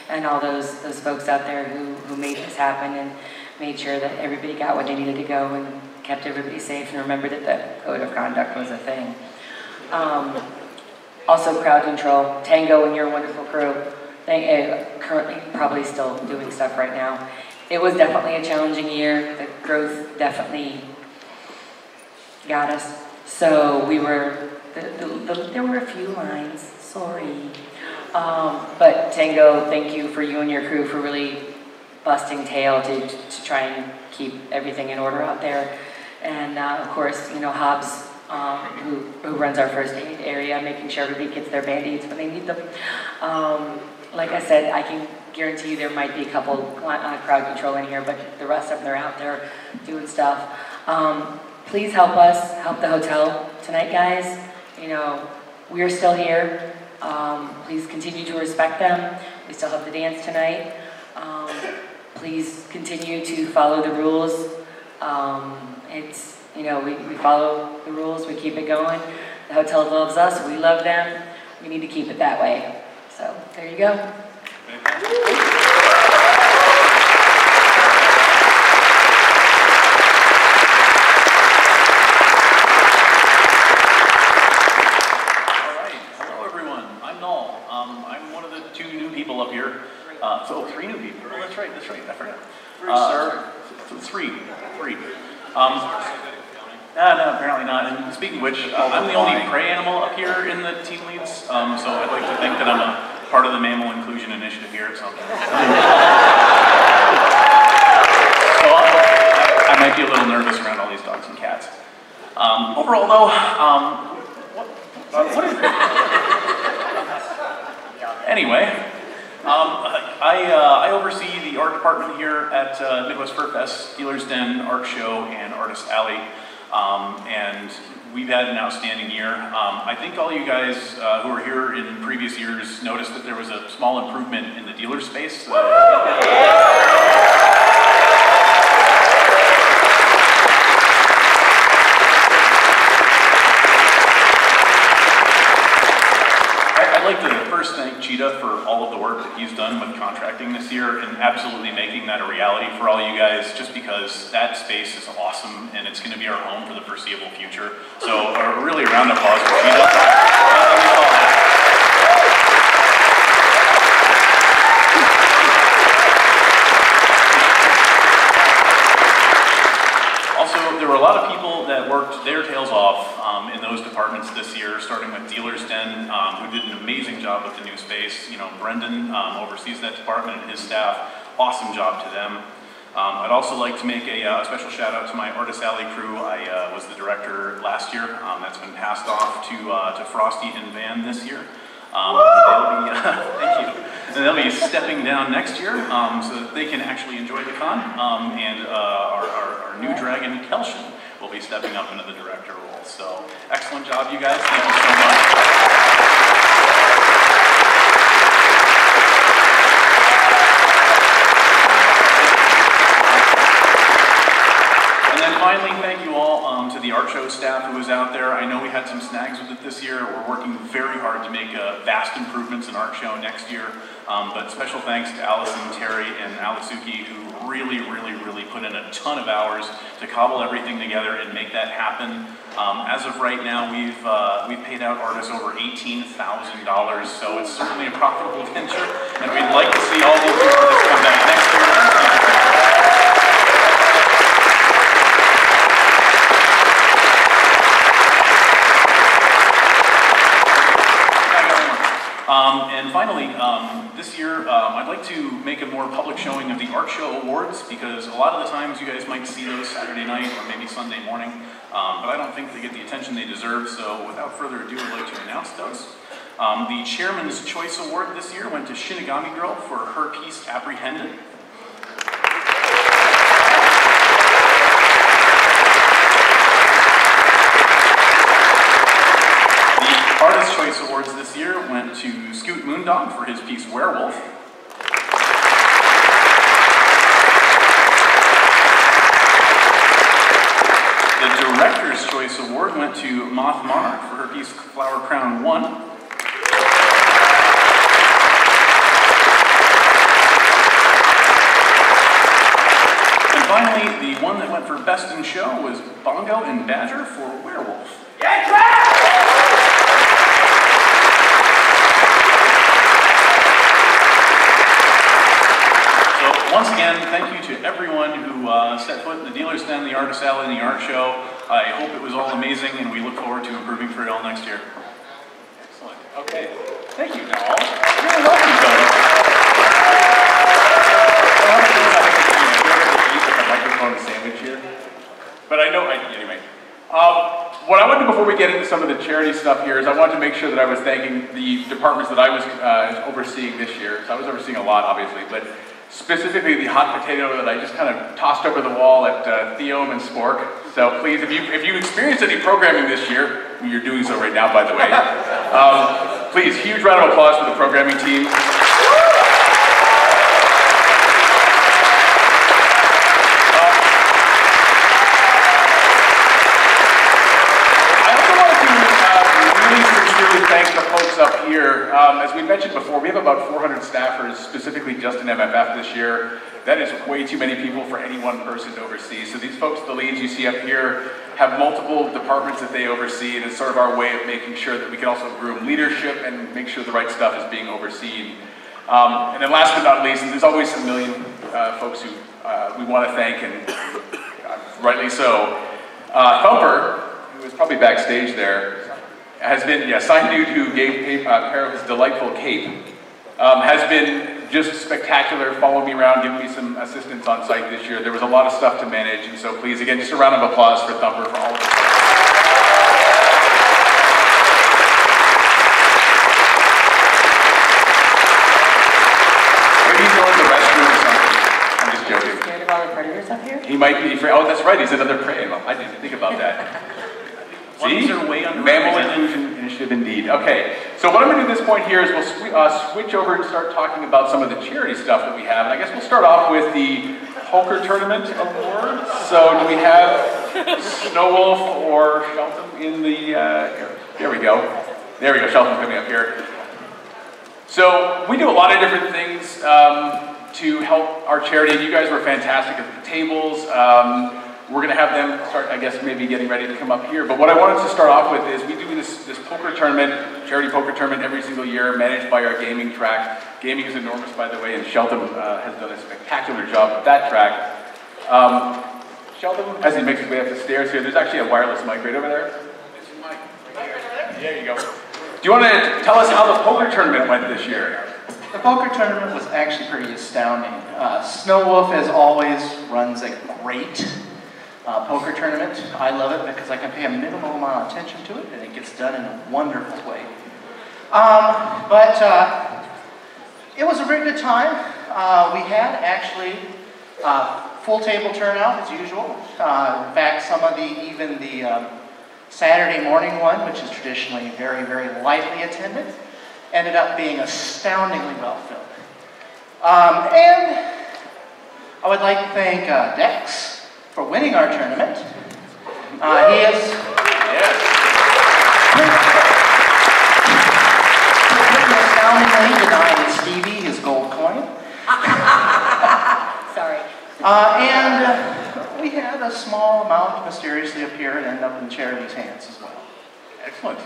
S1: and all those folks out there who made this happen and made sure that everybody got what they needed to go and kept everybody safe and remembered that the code of conduct was a thing. Also crowd control, Tango and your wonderful crew. They currently probably still doing stuff right now. It was definitely a challenging year. The growth definitely got us. So there were a few lines, sorry. But Tango, thank you for you and your crew for really busting tail to try and keep everything in order out there. And of course, you know, Hobbs, who runs our first aid area, making sure everybody gets their Band-Aids when they need them. Like I said, I can guarantee you there might be a couple crowd control in here, but the rest of them are out there doing stuff. Please help us, help the hotel tonight, guys. You know, we're still here. Please continue to respect them. We still have the dance tonight. Please continue to follow the rules. It's, you know, we follow the rules, we keep it going. The hotel loves us, we love them. We need to keep it that way. So, there you go.
S3: Up here. So 3 new people. Oh, that's right, I forgot. Sir. Three. No, apparently not. And speaking of which, I'm the only prey animal up here in the team leads, so I'd like to think that I'm a part of the mammal inclusion initiative here or something. So I might be a little nervous around all these dogs and cats. Overall though, what is it? Anyway, I oversee the art department here at Midwest Fur Fest, Dealer's Den, Art Show, and Artist Alley, and we've had an outstanding year. I think all you guys who were here in previous years noticed that there was a small improvement in the dealer space. I'd like to first thank Cheetah for all of the work that he's done with contracting this year and absolutely making that a reality for all you guys, just because that space is awesome and it's going to be our home for the foreseeable future. So really a round of applause for Cheetah. There were a lot of people that worked their tails off in those departments this year, starting with Dealer's Den, who did an amazing job with the new space. You know, Brendan oversees that department and his staff. Awesome job to them. I'd also like to make a special shout out to my Artist Alley crew. I was the director last year. That's been passed off to Frosty and Van this year. They'll be, thank you. And they'll be stepping down next year so that they can actually enjoy the con. And our new dragon, Kelshin, will be stepping up into the director role. So, excellent job, you guys. Thank you so much. And then finally, thank you all to the art show staff who was out there. I know we had some snags with it this year. We're working very hard to make vast improvements in art show next year. But special thanks to Allison, Terry, and Alisuki, who really put in a ton of hours to cobble everything together and make that happen. As of right now, we've paid out artists over $18,000, so it's certainly a profitable venture, and we'd like to see all those artists come back next year. And finally, this year, I'd like to make a more public showing of the Art Show Awards, because a lot of the times you guys might see those Saturday night or maybe Sunday morning, but I don't think they get the attention they deserve, so without further ado, I'd like to announce those. The Chairman's Choice Award this year went to Shinigami Girl for her piece, Apprehended. Artist Choice Awards this year went to Scoot Moondog for his piece Werewolf. The Director's Choice Award went to Moth Monarch for her piece Flower Crown 1. And finally, the one that went for Best in Show was Bongo and Badger for Werewolf. Once again, thank you to everyone who set foot in the Dealer's Den, the Artist Alley, and the Art Show. I hope it was all amazing, and we look forward to improving for it all next year. Excellent. Okay. Thank you, Noel. You're welcome, buddy. pepperoni sandwich here. But I know, anyway. What I want to do before we get into some of the charity stuff here is I wanted to make sure that I was thanking the departments that I was overseeing this year. So I was overseeing a lot, obviously, but specifically the hot potato that I just kind of tossed over the wall at Theom and Spork. So please, if you experienced any programming this year, you're doing so right now, by the way, please, huge round of applause for the programming team. Thank the folks up here. As we mentioned before, we have about 400 staffers, specifically just in MFF this year. That is way too many people for any one person to oversee. So these folks, the leads you see up here, have multiple departments that they oversee, and it's sort of our way of making sure that we can also groom leadership and make sure the right stuff is being overseen. And then last but not least, and there's always a million folks who we want to thank, and rightly so. Thumper, who is probably backstage there, has been, Sign Dude, who gave Pero his delightful cape, has been just spectacular, following me around, giving me some assistance on site this year. There was a lot of stuff to manage, and so please, again, just a round of applause for Thumper for all of it. Maybe he's going to the restroom or something. I'm just joking.
S1: Scared of all the predators up here?
S3: He might be afraid. Oh, that's right, he's another prey. I didn't think about that. See? Mammal Inclusion Initiative indeed. Okay, so what I'm going to do at this point here is we'll switch over and start talking about some of the charity stuff that we have. And I guess we'll start off with the poker tournament award. So do we have Snow Wolf or Shelton in the, there we go. There we go, Shelton coming up here. So we do a lot of different things to help our charity. You guys were fantastic at the tables. We're going to have them start, I guess, maybe getting ready to come up here. But what I wanted to start off with is we do this poker tournament, charity poker tournament every single year, managed by our gaming track. Gaming is enormous, by the way, and Sheldon has done a spectacular job with that track. Sheldon, as he makes his way up the stairs here, there's actually a wireless mic right over there. There's a mic right there. There you go. Do you want to tell us how the poker tournament went this year?
S7: The poker tournament was actually pretty astounding. Snow Wolf, as always, runs a great poker tournament. I love it because I can pay a minimal amount of attention to it, and it gets done in a wonderful way. But it was a very good time. We had actually full table turnout as usual. In fact, even the Saturday morning one, which is traditionally very, very lightly attended, ended up being astoundingly well filled. And I would like to thank Dex for winning our tournament. He is astoundingly denying Stevie his gold coin.
S1: Sorry.
S7: And we had a small amount mysteriously appear and end up in charity's hands as well.
S3: Excellent.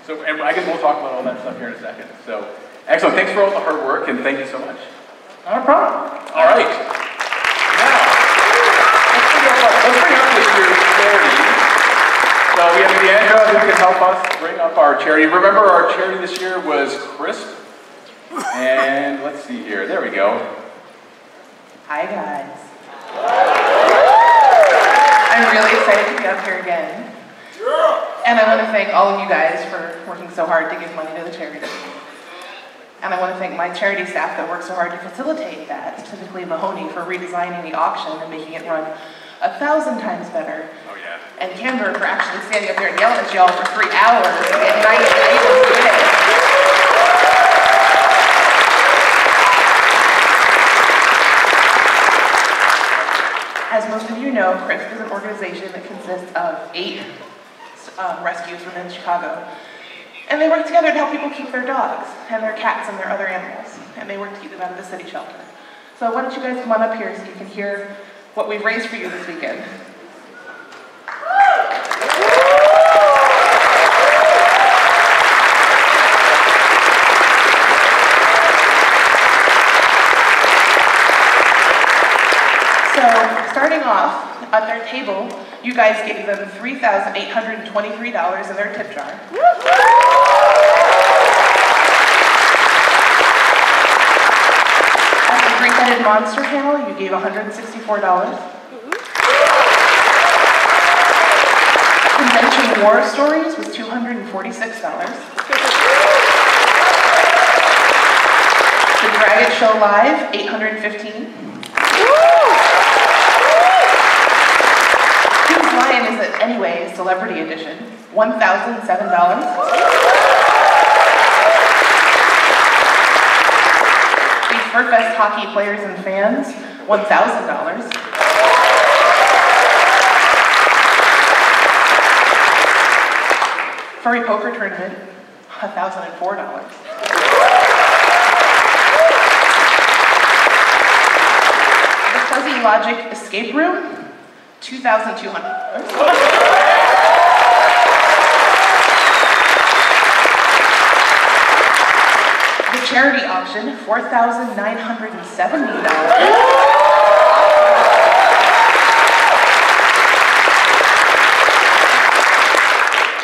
S3: So and I guess we'll talk about all that stuff here in a second. So, excellent. Thanks for all the hard work, and thank you so much.
S7: Not a problem.
S3: All right. Let's bring up this year's charity. So we have Deandra who can help us bring up our charity. Remember, our charity this year was Crisp. And let's see here. There we go.
S8: Hi, guys. I'm really excited to be up here again. And I want to thank all of you guys for working so hard to give money to the charity. And I want to thank my charity staff that worked so hard to facilitate that, specifically Mahoney for redesigning the auction and making it run 1,000 times better.
S3: Oh, yeah.
S8: And Kimber for actually standing up there and yelling at y'all for 3 hours to get nice tables to win. As most of you know, CRISP is an organization that consists of 8 rescues within Chicago. And they work together to help people keep their dogs and their cats and their other animals. And they work to keep them out of the city shelter. So why don't you guys come on up here so you can hear what we've raised for you this weekend. So, starting off, at their table, you guys gave them $3,823 in their tip jar. At the three-headed monster panel, you gave $164. Convention War Stories was $246. The Drag It Show Live, $815. Whose Line Is It Anyway, Celebrity Edition, $1,007. The Furfest Hockey Players and Fans, $1,000. Furry Poker Tournament, $1,004. The Fuzzy Logic Escape Room, $2,200. The Charity Auction, $4,970.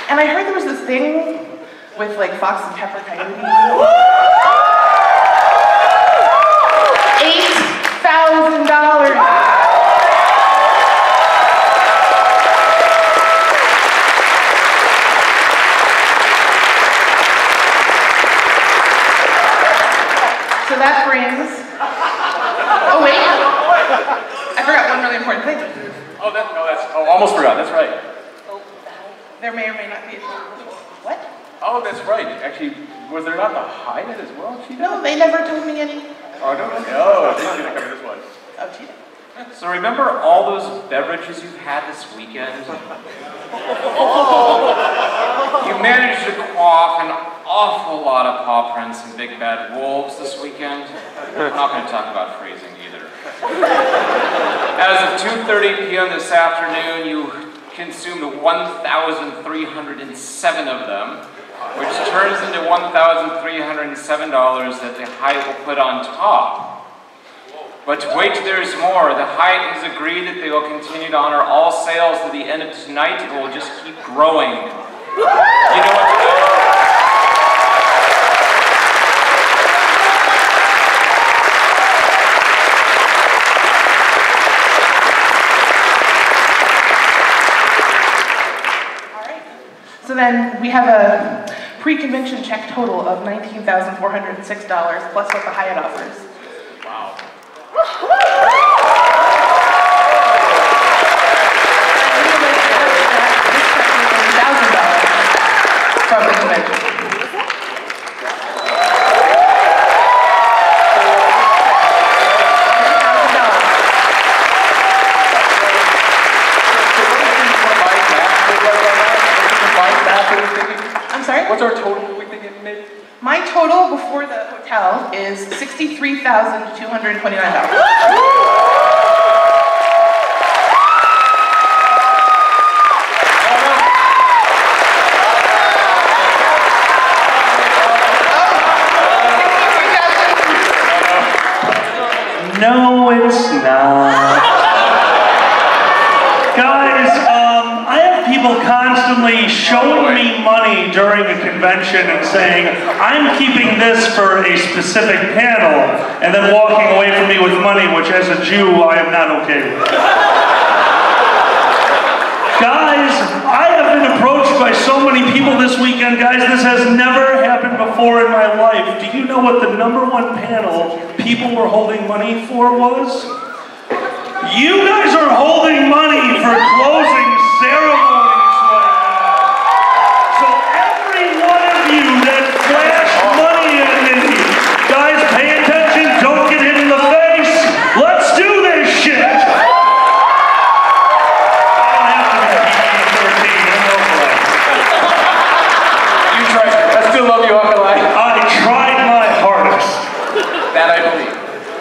S8: And I heard there was this thing with like Fox and Pepper Coyote. $8,000. So that brings, oh wait, I forgot one really important thing.
S3: Oh, almost forgot, that's right.
S8: There may or may not be a what?
S3: Oh, that's right. Actually, was there not the Hyatt as well?
S8: No, they never told me any.
S3: Oh, no, no, they didn't cover this one.
S8: Oh, gee.
S2: So remember all those beverages you've had this weekend? You managed to quaff an awful lot of paw prints and big bad wolves this weekend. We're not going to talk about phrasing either. As of 2:30 p.m. this afternoon, you consumed 1,307 of them, which turns into $1,307 that the Hyatt will put on top. But wait, there's more. The Hyatt has agreed that they will continue to honor all sales to the end of tonight. It will just keep growing. You know what to do?
S8: So then we have a pre-convention check total of $19,406 plus what the Hyatt offers.
S3: Wow.
S8: $1,000 from the convention. I'm sorry?
S3: What's our total we think it made?
S8: My total before the hotel is $63,229.
S9: No, it's not. Guys, I have people constantly showing me money during a convention and saying, I'm keeping this for a specific panel, and then walking away from me with money, which as a Jew, I am not okay with. Guys, I have been approached by so many people this weekend, guys, this has never happened before in my life. Do you know what the #1 panel people were holding money for was? You guys are holding money for closing ceremonies right now. So every one of you that flashed money at me, guys, pay attention, don't get hit in the face. Let's do this shit.
S3: You tried. I still love you, Akalai.
S9: I tried my hardest.
S3: That I believe.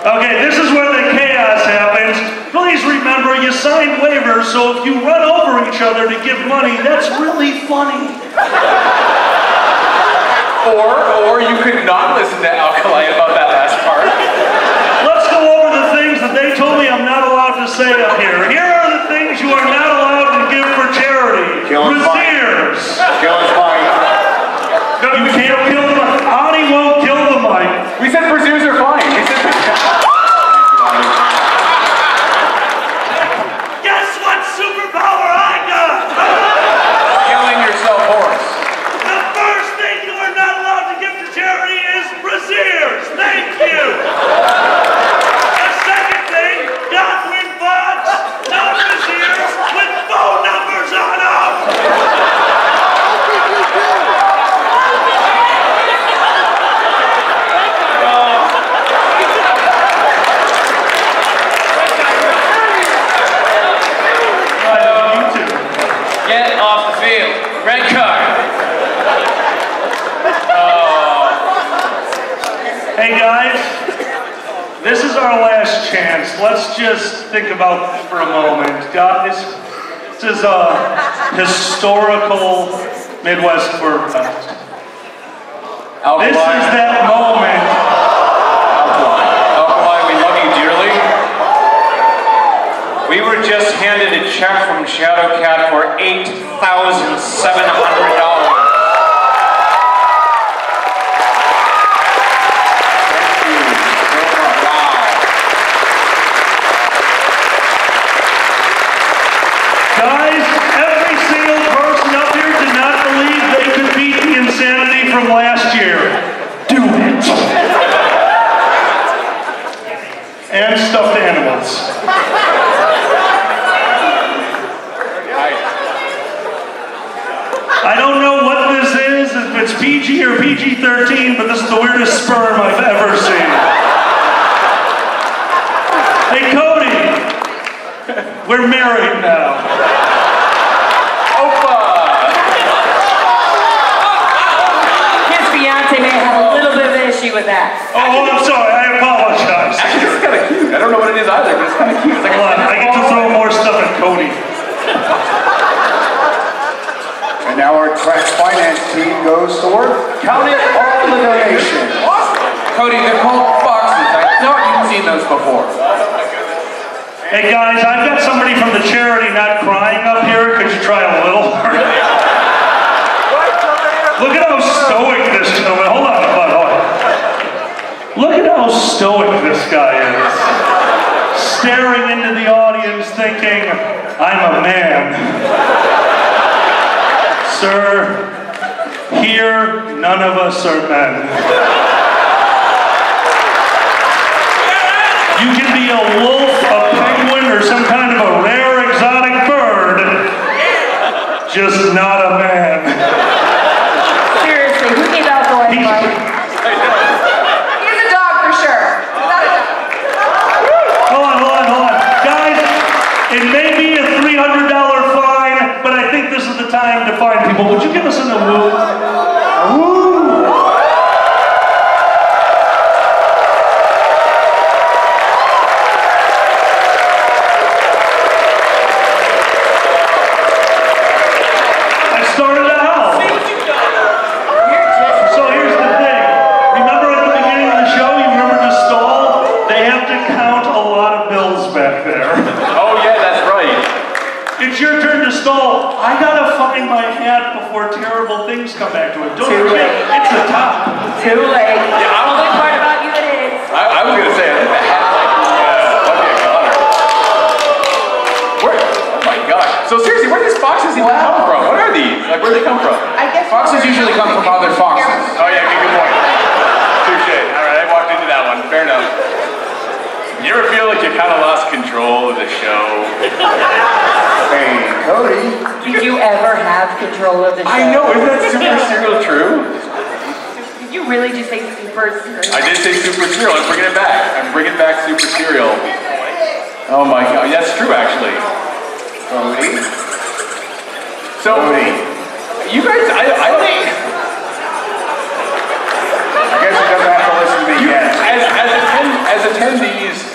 S9: Okay, this is where the chaos happens. Please remember, you signed waivers, so if you run over each other to give money, that's really funny.
S3: Or you could not listen to Akalai about that last part.
S9: Let's go over the things that they told me I'm not allowed to say up here. Here are the things you are not allowed to give for charity. Braziers. No, you can't kill the mic. Ani won't kill the mic.
S3: We said braziers are fine. We said
S9: Guess what superpower I got? Hey guys, this is our last chance. Let's just think about this for a moment. Guys, this is a historical Midwest Bird Fest. This is that moment.
S2: Alkali, we love you dearly. We were just handed a check from Shadowcat for $8,700.
S9: Guys, every single person up here did not believe they could beat the insanity from last year. Do it. And stuffed animals. I don't know what this is, if it's PG or PG-13, but this is the weirdest sperm I've ever seen. Hey, Cody, we're married now.
S1: His fiance may have a little bit of an issue with that.
S9: Oh, I'm sorry, I apologize.
S3: Actually, it's kind of cute. I don't know what it is either, but it's kind of cute. It's like
S9: Hold on, I get to throw more stuff at Cody.
S5: And now our Cracks Finance team goes to work. Counting all the donations.
S3: Cody, the cold boxes. I know you've seen those before.
S9: Hey guys, I've got somebody from the charity not crying up here. Could you try a little harder? Look at how stoic this gentleman. Hold on, hold on. Look at how stoic this guy is. Staring into the audience thinking, I'm a man. Sir, here none of us are men. You can be a wolf, a penguin, or some kind of a rare exotic bird, just not a man.
S1: Seriously, who gave out the white light? He's a dog for sure. Not a dog.
S9: Hold on. Guys, it may be a $300 fine, but I think this is the time to find people. Would you give us an woo? Woo! I gotta find my hat before terrible things come back to it. Don't forget, it's the top.
S1: Too late. The only part about you that is.
S3: I was gonna say, I think the hat's like, oh my gosh. So seriously, where do these foxes even come from? What are these? Like, where do they come from?
S8: I guess
S2: Foxes usually come from other foxes.
S3: Oh yeah, good point. Touche. All right, I walked into that one. Fair enough. You ever feel like you kind of lost control of the show?
S5: Hey, Cody.
S1: Did you ever have control of the show?
S3: I know, isn't that super serial true?
S1: Did you really just say super serial?
S3: I did say super serial. I'm bringing it back. I'm bringing back super serial. Oh my god, that's true actually.
S5: Cody.
S3: So, you guys, I
S5: guess you doesn't have to listen to me yet.
S3: As attendees,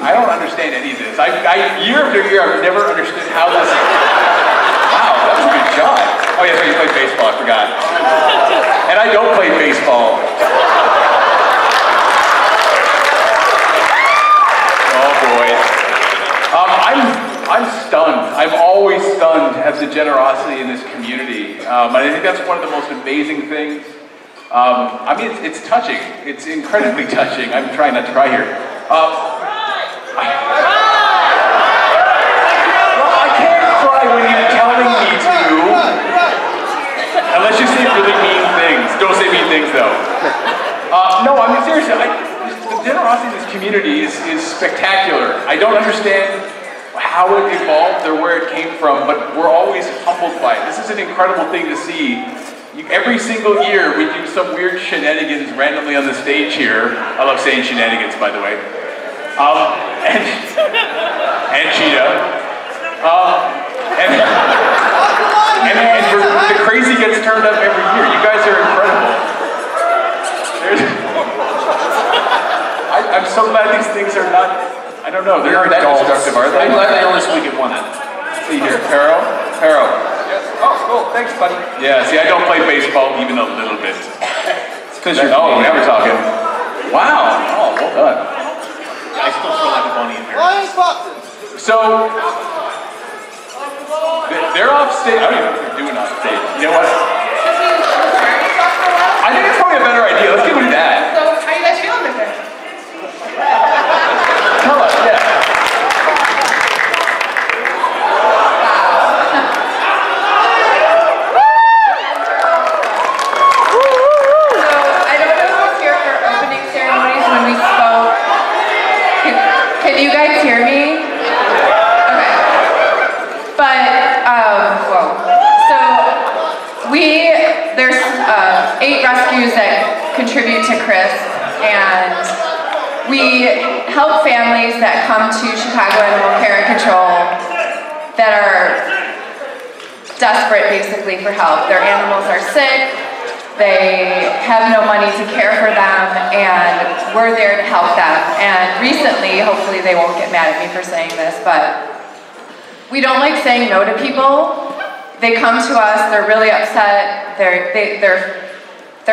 S3: I don't understand any of this. Year after year, I've never understood how this. Wow, that was a good shot. Oh yeah, you played baseball. I forgot. And I don't play baseball. Oh boy. I'm stunned. I'm always stunned at the generosity in this community. And I think that's one of the most amazing things. I mean, it's touching. It's incredibly touching. I'm trying not to cry here. I can't cry when you're telling me to. Unless you say really mean things. Don't say mean things, though. No, I mean, seriously, the generosity in this community is spectacular. I don't understand how it evolved or where it came from, but we're always humbled by it. This is an incredible thing to see. Every single year, we do some weird shenanigans randomly on the stage here. I love saying shenanigans, by the way. And Cheetah. And the crazy gets turned up every year. You guys are incredible. I'm so glad these things are not, I don't know, they're not that destructive, are they?
S2: I'm glad they only squeak at one end.
S3: See here, Pero. Yes. Oh, cool. Thanks, buddy. Yeah, see, I don't play baseball even a little bit.
S2: It's because you're...
S3: Oh, now we're talking. Wow. Oh, well done.
S2: I still feel like a bunny in here.
S3: So, they're off stage. I don't even know what they're doing off stage. You know what? I think it's probably a better idea. Let's give them that.
S8: So, how you guys feeling with it?
S3: Tell us, yeah.
S1: I don't know who was here for opening ceremonies when we spoke. Can you guys hear me? Okay. But, so there's 8 rescues that contribute to Chris, and we help families that come to Chicago Animal Care and Control that are desperate basically for help. Their animals are sick, they have no money to care for them, and we're there to help them. And recently, hopefully they won't get mad at me for saying this, but we don't like saying no to people. They come to us, they're really upset, their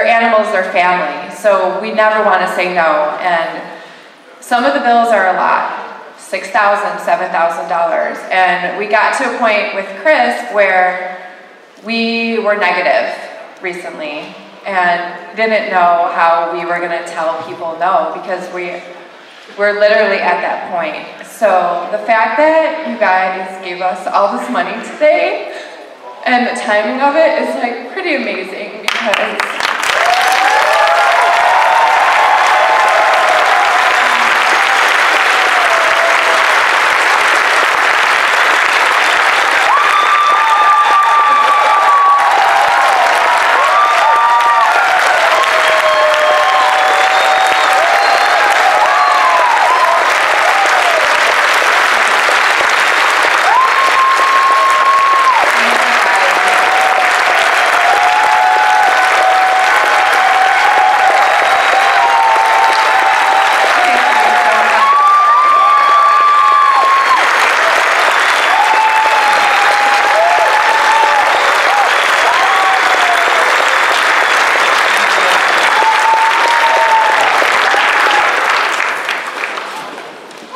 S1: animals, their family, so we never want to say no. And some of the bills are a lot, $6,000, $7,000, and we got to a point with Chris where we were negative recently and didn't know how we were going to tell people no, because we're literally at that point. So the fact that you guys gave us all this money today and the timing of it is like pretty amazing,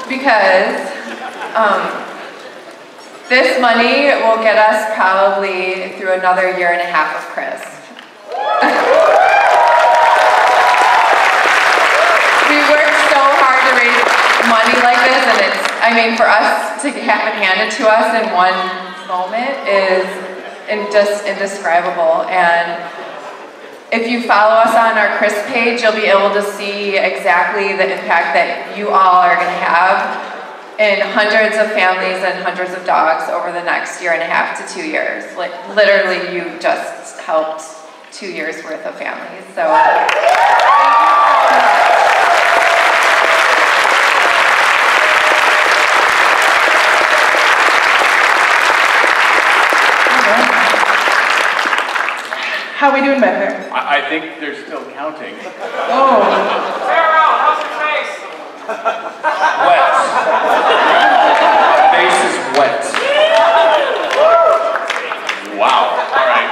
S1: because this money will get us probably through another 1.5 years of Chris. We worked so hard to raise money like this, and for us to have it handed to us in one moment is just indescribable. And if you follow us on our Chris page, you'll be able to see exactly the impact that you all are going to have in hundreds of families and hundreds of dogs over the next 1.5 to 2 years. Like, literally, you just helped 2 years worth of families. So, thank you so much.
S8: How are we doing back there?
S3: I think they're still counting.
S8: Oh.
S10: Sarah, how's your face?
S6: Wet. Face is wet.
S3: Wow. All right.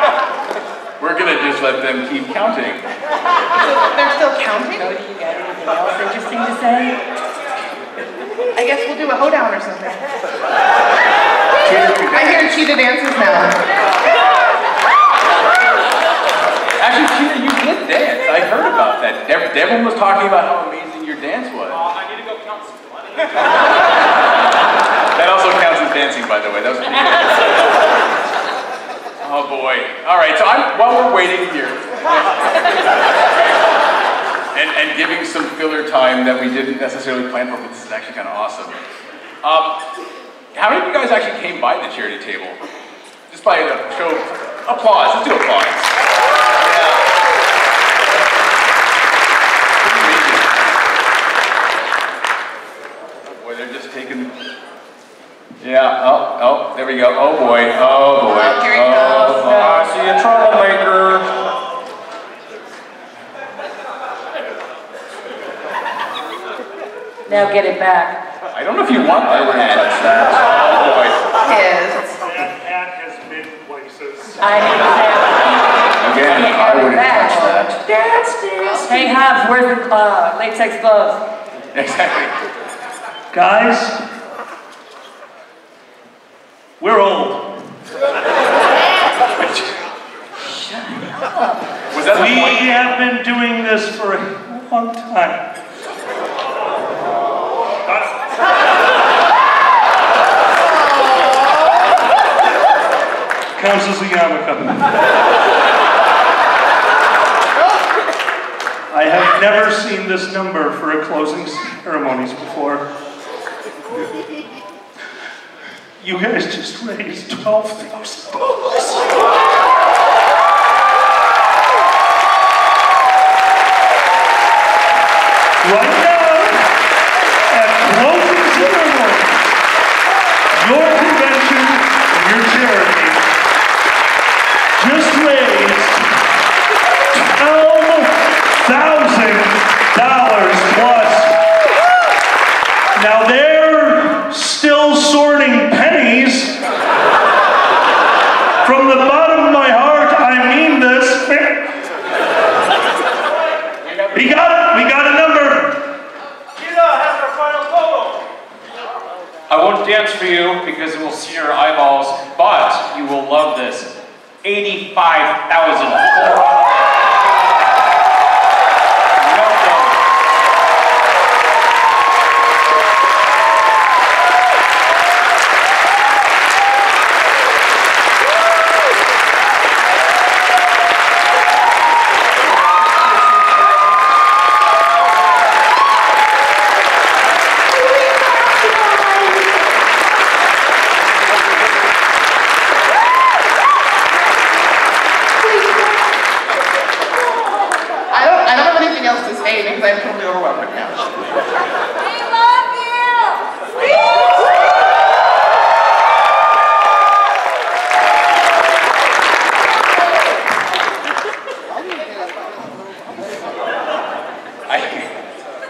S3: We're gonna just let them keep counting.
S8: They're still counting?
S1: Do you got anything else interesting to say?
S8: I guess we'll do a hoedown or something. I hear cheetah dances now.
S3: Actually, Cheetah, you did dance. I heard about that. Devin was talking about how amazing your dance was.
S10: I need to go count some blood.
S3: That also counts as dancing, by the way. That was pretty good. Oh boy. All right, so while we're waiting here and giving some filler time that we didn't necessarily plan for, but this is actually kind of awesome. How many of you guys actually came by the charity table? Just by a show of applause. Let's do applause. Yeah, oh, there we go. Oh boy, oh boy.
S8: Oh, here he comes.
S6: I see a troublemaker.
S1: Now get it back.
S3: I don't know if you want that.
S5: I wouldn't touch that.
S3: Oh boy.
S8: Yes.
S9: That hat has been places.
S1: I need that.
S5: Again, I wouldn't touch that.
S1: Dance. Hey, Hobbs, where's the latex gloves?
S3: Exactly.
S9: Guys, we're old.
S3: Was that the
S9: We
S3: point?
S9: have been doing this for a long time. Counts as a yarmulke. I have never seen this number for a closing ceremonies before. You guys just raised $12,000. Right now, at Closing Ceremonies, your convention and your charity just raised $12,000 plus. Now they're still sorting pennies. From the bottom of my heart, I mean this. We got a number.
S10: Gina has our final total.
S2: I won't dance for you because it will see your eyeballs, but you will love this. 85,000.
S8: I don't have anything else to say because I'm totally overwhelmed right now.
S1: We love you!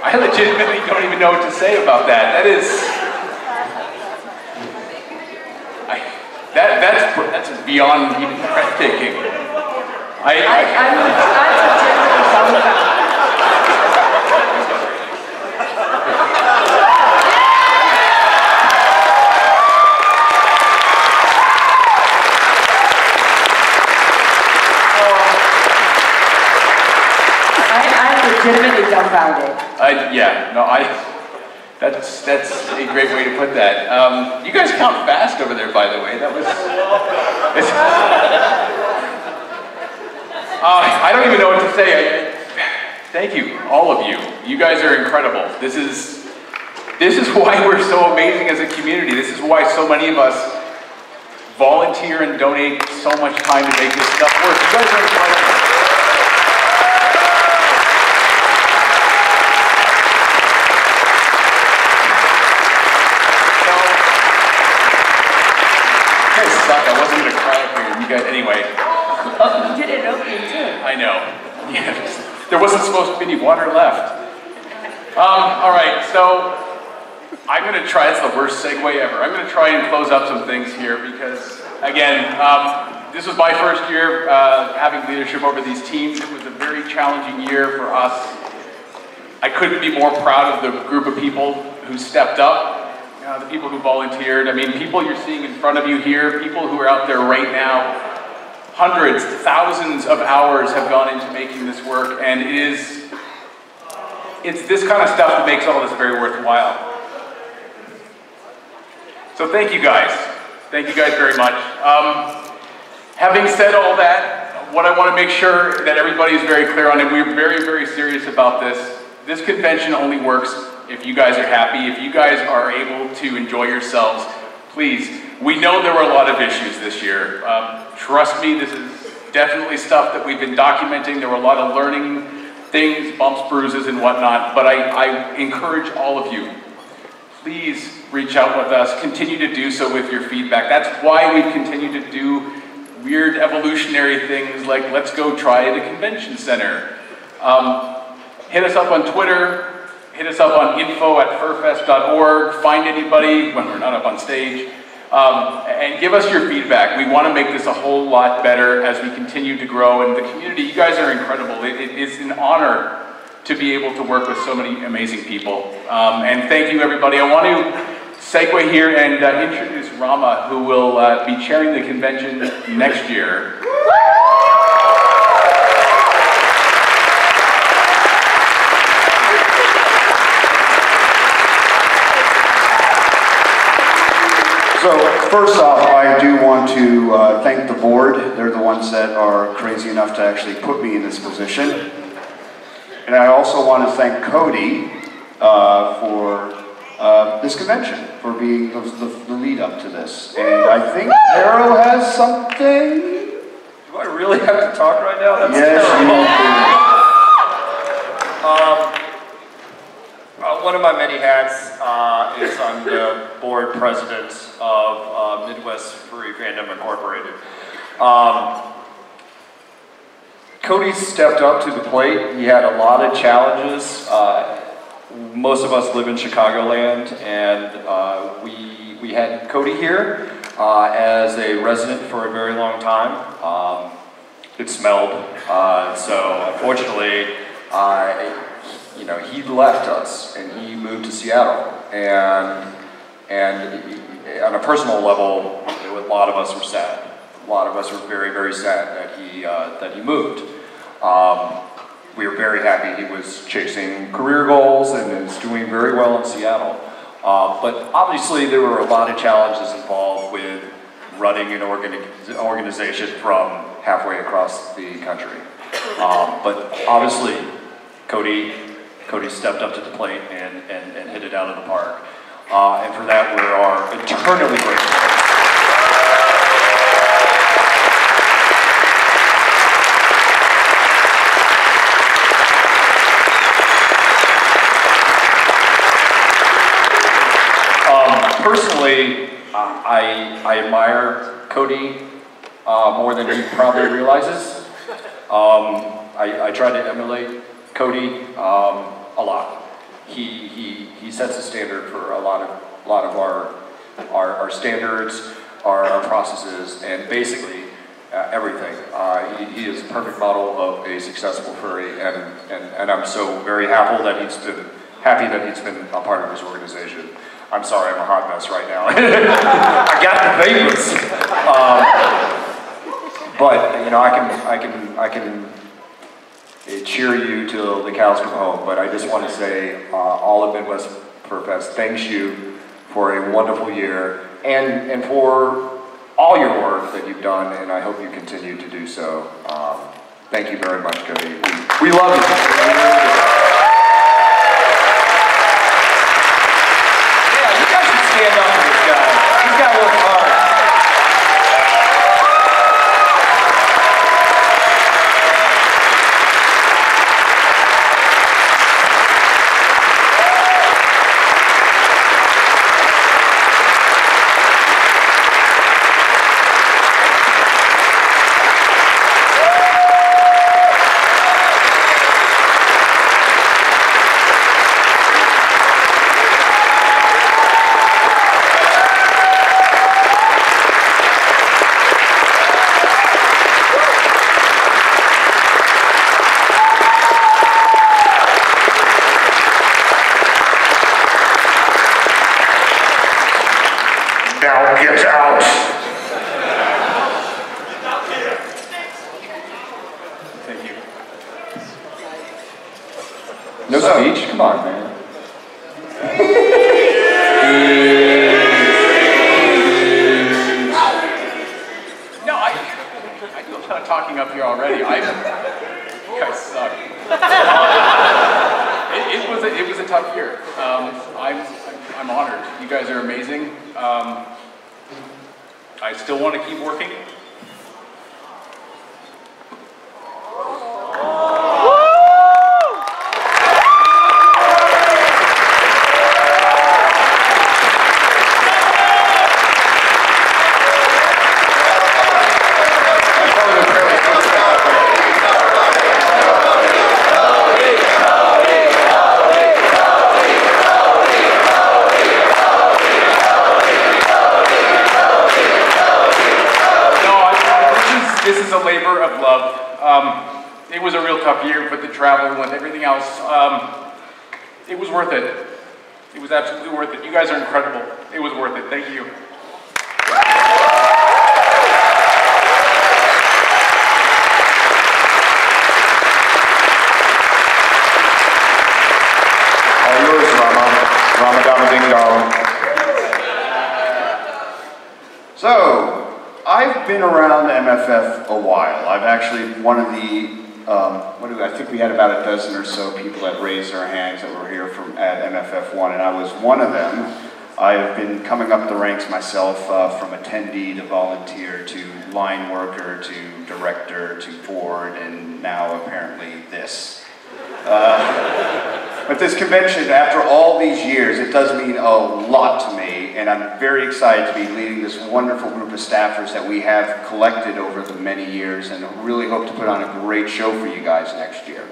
S3: I legitimately don't even know what to say about that. That is, that's beyond even breathtaking.
S1: I'm legitimately dumbfounded. I'm legitimately dumbfounded.
S3: That's a great way to put that. You guys count fast over there, by the way. That was. I don't even know what to say. Thank you, all of you. You guys are incredible. This is why we're so amazing as a community. This is why so many of us volunteer and donate so much time to make this stuff work. You guys are incredible. I wasn't going to cry up here. You guys, anyway.
S1: Oh, you did it opening too.
S3: I know. Yeah, there wasn't supposed to be any water left. All right, so I'm going to try. It's the worst segue ever. I'm going to try and close up some things here because, again, this was my first year having leadership over these teams. It was a very challenging year for us. I couldn't be more proud of the group of people who stepped up. The people who volunteered, I mean, people you're seeing in front of you here, people who are out there right now, hundreds, thousands of hours have gone into making this work, and it's this kind of stuff that makes all this very worthwhile. So thank you guys. Thank you guys very much. Having said all that, what I want to make sure that everybody is very clear on, and we're very, very serious about this convention only works if you guys are happy, if you guys are able to enjoy yourselves, please. We know there were a lot of issues this year. Trust me, this is definitely stuff that we've been documenting. There were a lot of learning things, bumps, bruises, and whatnot, but I encourage all of you, please reach out with us. Continue to do so with your feedback. That's why we've continued to do weird evolutionary things like let's go try at a convention center. Hit us up on Twitter. hit us up on info@furfest.org, find anybody when we're not up on stage, and give us your feedback. We want to make this a whole lot better as we continue to grow, and the community, you guys are incredible. It is an honor to be able to work with so many amazing people. And thank you, everybody. I want to segue here and introduce Rama, who will be chairing the convention next year.
S5: So first off, I do want to thank the board. They're the ones that are crazy enough to actually put me in this position. And I also want to thank Cody for this convention, for being the lead up to this. And I think Arrow has something.
S6: Do I really have to talk right now? That's
S5: yes,
S6: one of my many hats is I'm the board president of Midwest Furry Fandom Incorporated. Cody stepped up to the plate. He had a lot of challenges. Most of us live in Chicagoland, and we had Cody here as a resident for a very long time. It smelled, so unfortunately, you know, he left us and he moved to Seattle, and on a personal level, a lot of us were sad. A lot of us were very, very sad that he moved. We were very happy he was chasing career goals and is doing very well in Seattle. But obviously there were a lot of challenges involved with running an organization from halfway across the country. But obviously Cody stepped up to the plate and hit it out of the park. And for that we are eternally grateful. Personally, I admire Cody more than he probably realizes. I try to emulate Cody a lot. He sets a standard for a lot of our standards, our processes, and basically everything. He is a perfect model of a successful furry, and I'm so very happy that he's been a part of his organization. I'm sorry, I'm a hot mess right now. I got the vapors. But you know, I can cheer you till the cows come home. But I just want to say, all of Midwest Fur Fest thanks you for a wonderful year and for all your work that you've done, and I hope you continue to do so. Thank you very much, Cody. We love you. Stand up for this guy. He's got to work hard.
S5: Now get out!
S3: Thank you.
S6: No speech? Come on, man.
S3: No, I do a lot of talking up here already. You guys suck. It was a tough year. I'm honored. You guys are amazing. I still want to keep working. This is a labor of love. It was a real tough year with the travel, with everything else. It was worth it. It was absolutely worth it. You guys are incredible. It was worth it. Thank you.
S5: All yours, Rama Dama Ding Darling. So, I've been around MFF a while. I've actually one of the I think we had about a dozen or so people that raised their hands that were here at MFF1, and I was one of them. I've been coming up the ranks myself from attendee to volunteer to line worker to director to board, and now apparently this. But this convention, after all these years, it does mean a lot to me, and I'm very excited to be leading this wonderful group of staffers that we have collected over the many years, and really hope to put on a great show for you guys next year.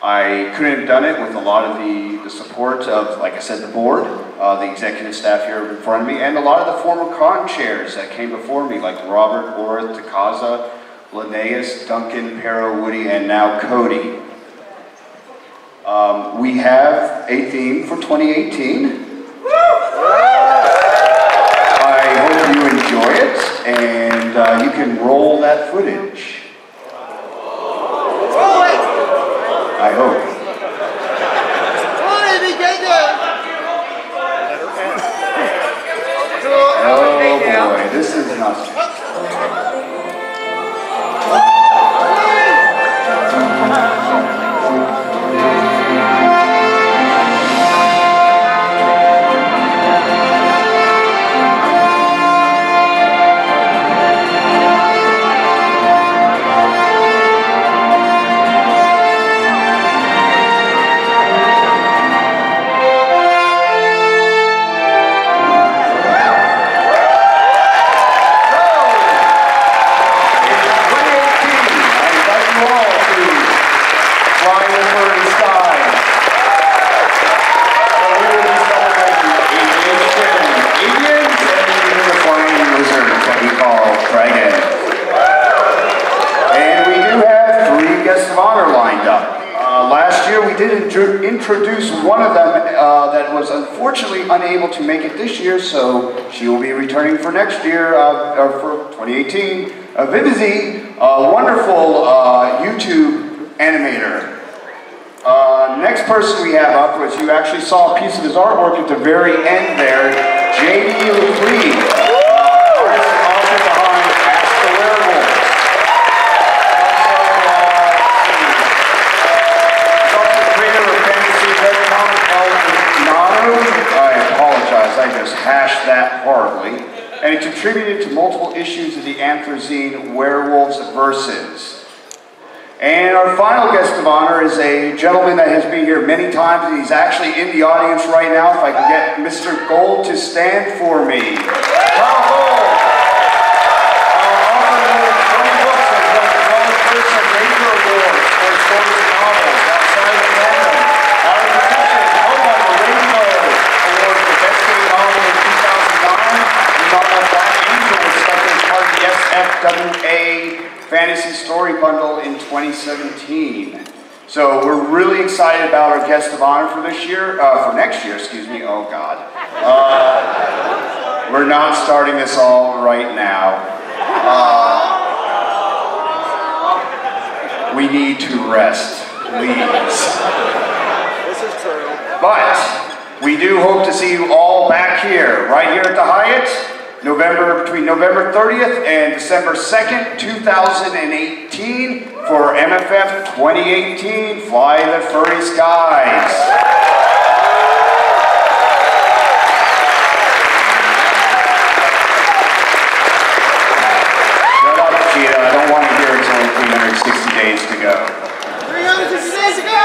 S5: I couldn't have done it with a lot of the support of, like I said, the board, the executive staff here in front of me, and a lot of the former con chairs that came before me, like Robert, Orth, Takaza, Linnaeus, Duncan, Pero, Woody, and now Cody. We have a theme for 2018. I hope you enjoy it, and you can roll that footage. I hope. Oh boy, this is not. Introduce one of them that was unfortunately unable to make it this year, so she will be returning for next year, or for 2018. Vivizy, a wonderful YouTube animator. Next person we have up, which you actually saw a piece of his artwork at the very end there, J.D. Lepre. I just hashed that horribly, and he contributed to multiple issues of the Anthrozine Werewolves Versus. And our final guest of honor is a gentleman that has been here many times, and he's actually in the audience right now. If I can get Mr. Gold to stand for me. Carl Gold! Author of 20 books and won the College First and Major Awards for his stories and novels outside of Canada. Our professor won the Rainbow Award for Best New Novel in 2009. The novel Black Angel was selected as part of the SFWA Fantasy Story Bundle in 2017. So we're really excited about our guest of honor for this year, for next year, excuse me. Oh God. We're not starting this all right now. We need to rest, please.
S10: This is true.
S5: But we do hope to see you all back here, right here at the Hyatt, between November 30th and December 2nd, 2018 for MFF 2018, Fly the Furry Skies. Shut up, Cheetah. I don't want to hear it's only 360 days to go.
S10: 360 days to go!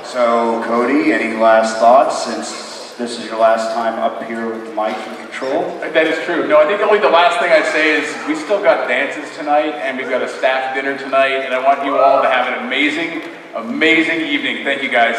S5: So, Cody, any last thoughts since this is your last time up here with the mic and control?
S3: That is true. No, I think only the last thing I'd say is we still got dances tonight, and we've got a staff dinner tonight, and I want you all to have an amazing, amazing evening. Thank you, guys.